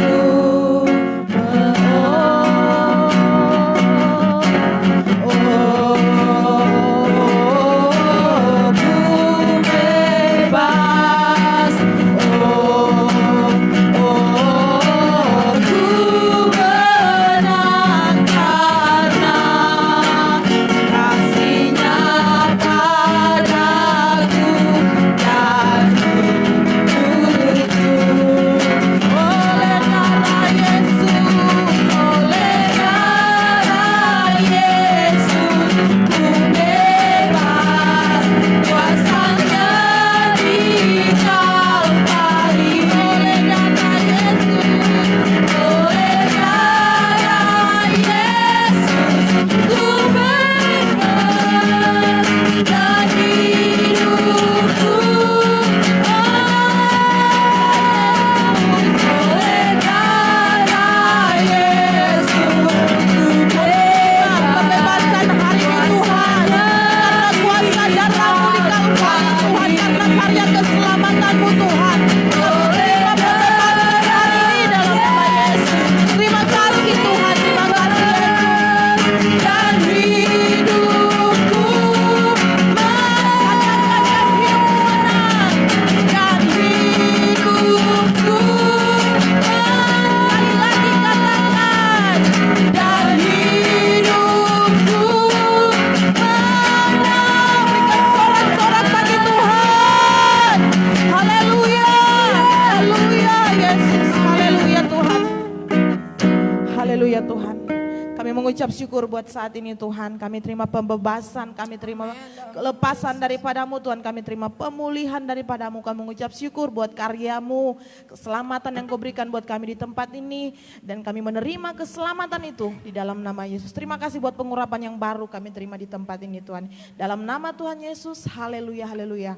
mengucap syukur buat saat ini Tuhan. Kami terima pembebasan, kami terima kelepasan daripadamu Tuhan. Kami terima pemulihan daripadamu. Kami mengucap syukur buat karyamu, keselamatan yang kau berikan buat kami di tempat ini. Dan kami menerima keselamatan itu di dalam nama Yesus. Terima kasih buat pengurapan yang baru kami terima di tempat ini Tuhan. Dalam nama Tuhan Yesus, haleluya, haleluya.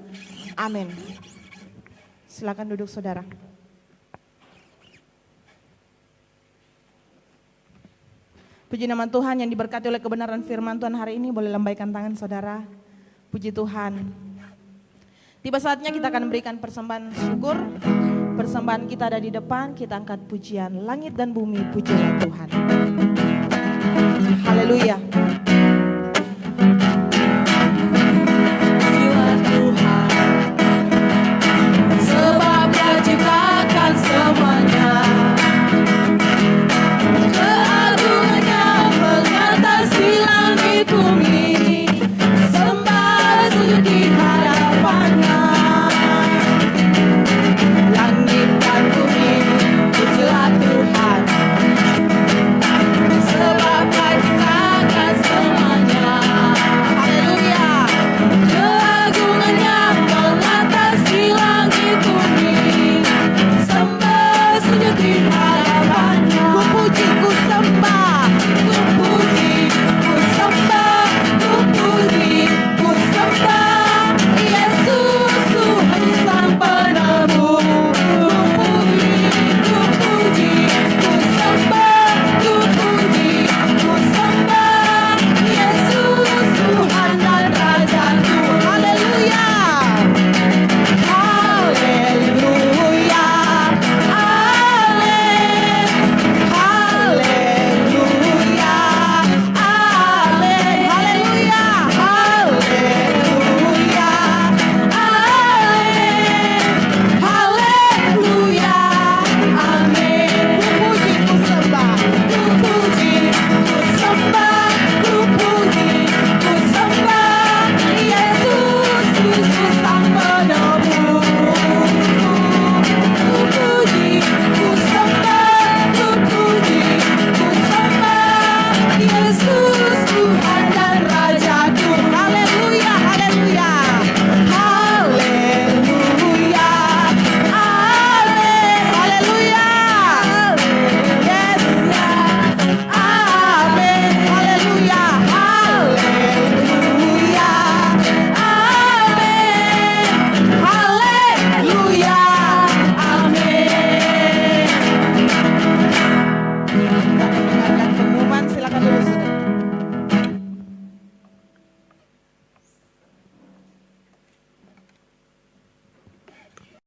Amin. Silakan duduk saudara. Puji nama Tuhan yang diberkati oleh kebenaran firman Tuhan hari ini. Boleh lambaikan tangan saudara. Puji Tuhan. Tiba saatnya kita akan memberikan persembahan syukur. Persembahan kita ada di depan. Kita angkat pujian. Langit dan bumi pujilah Tuhan. Haleluya.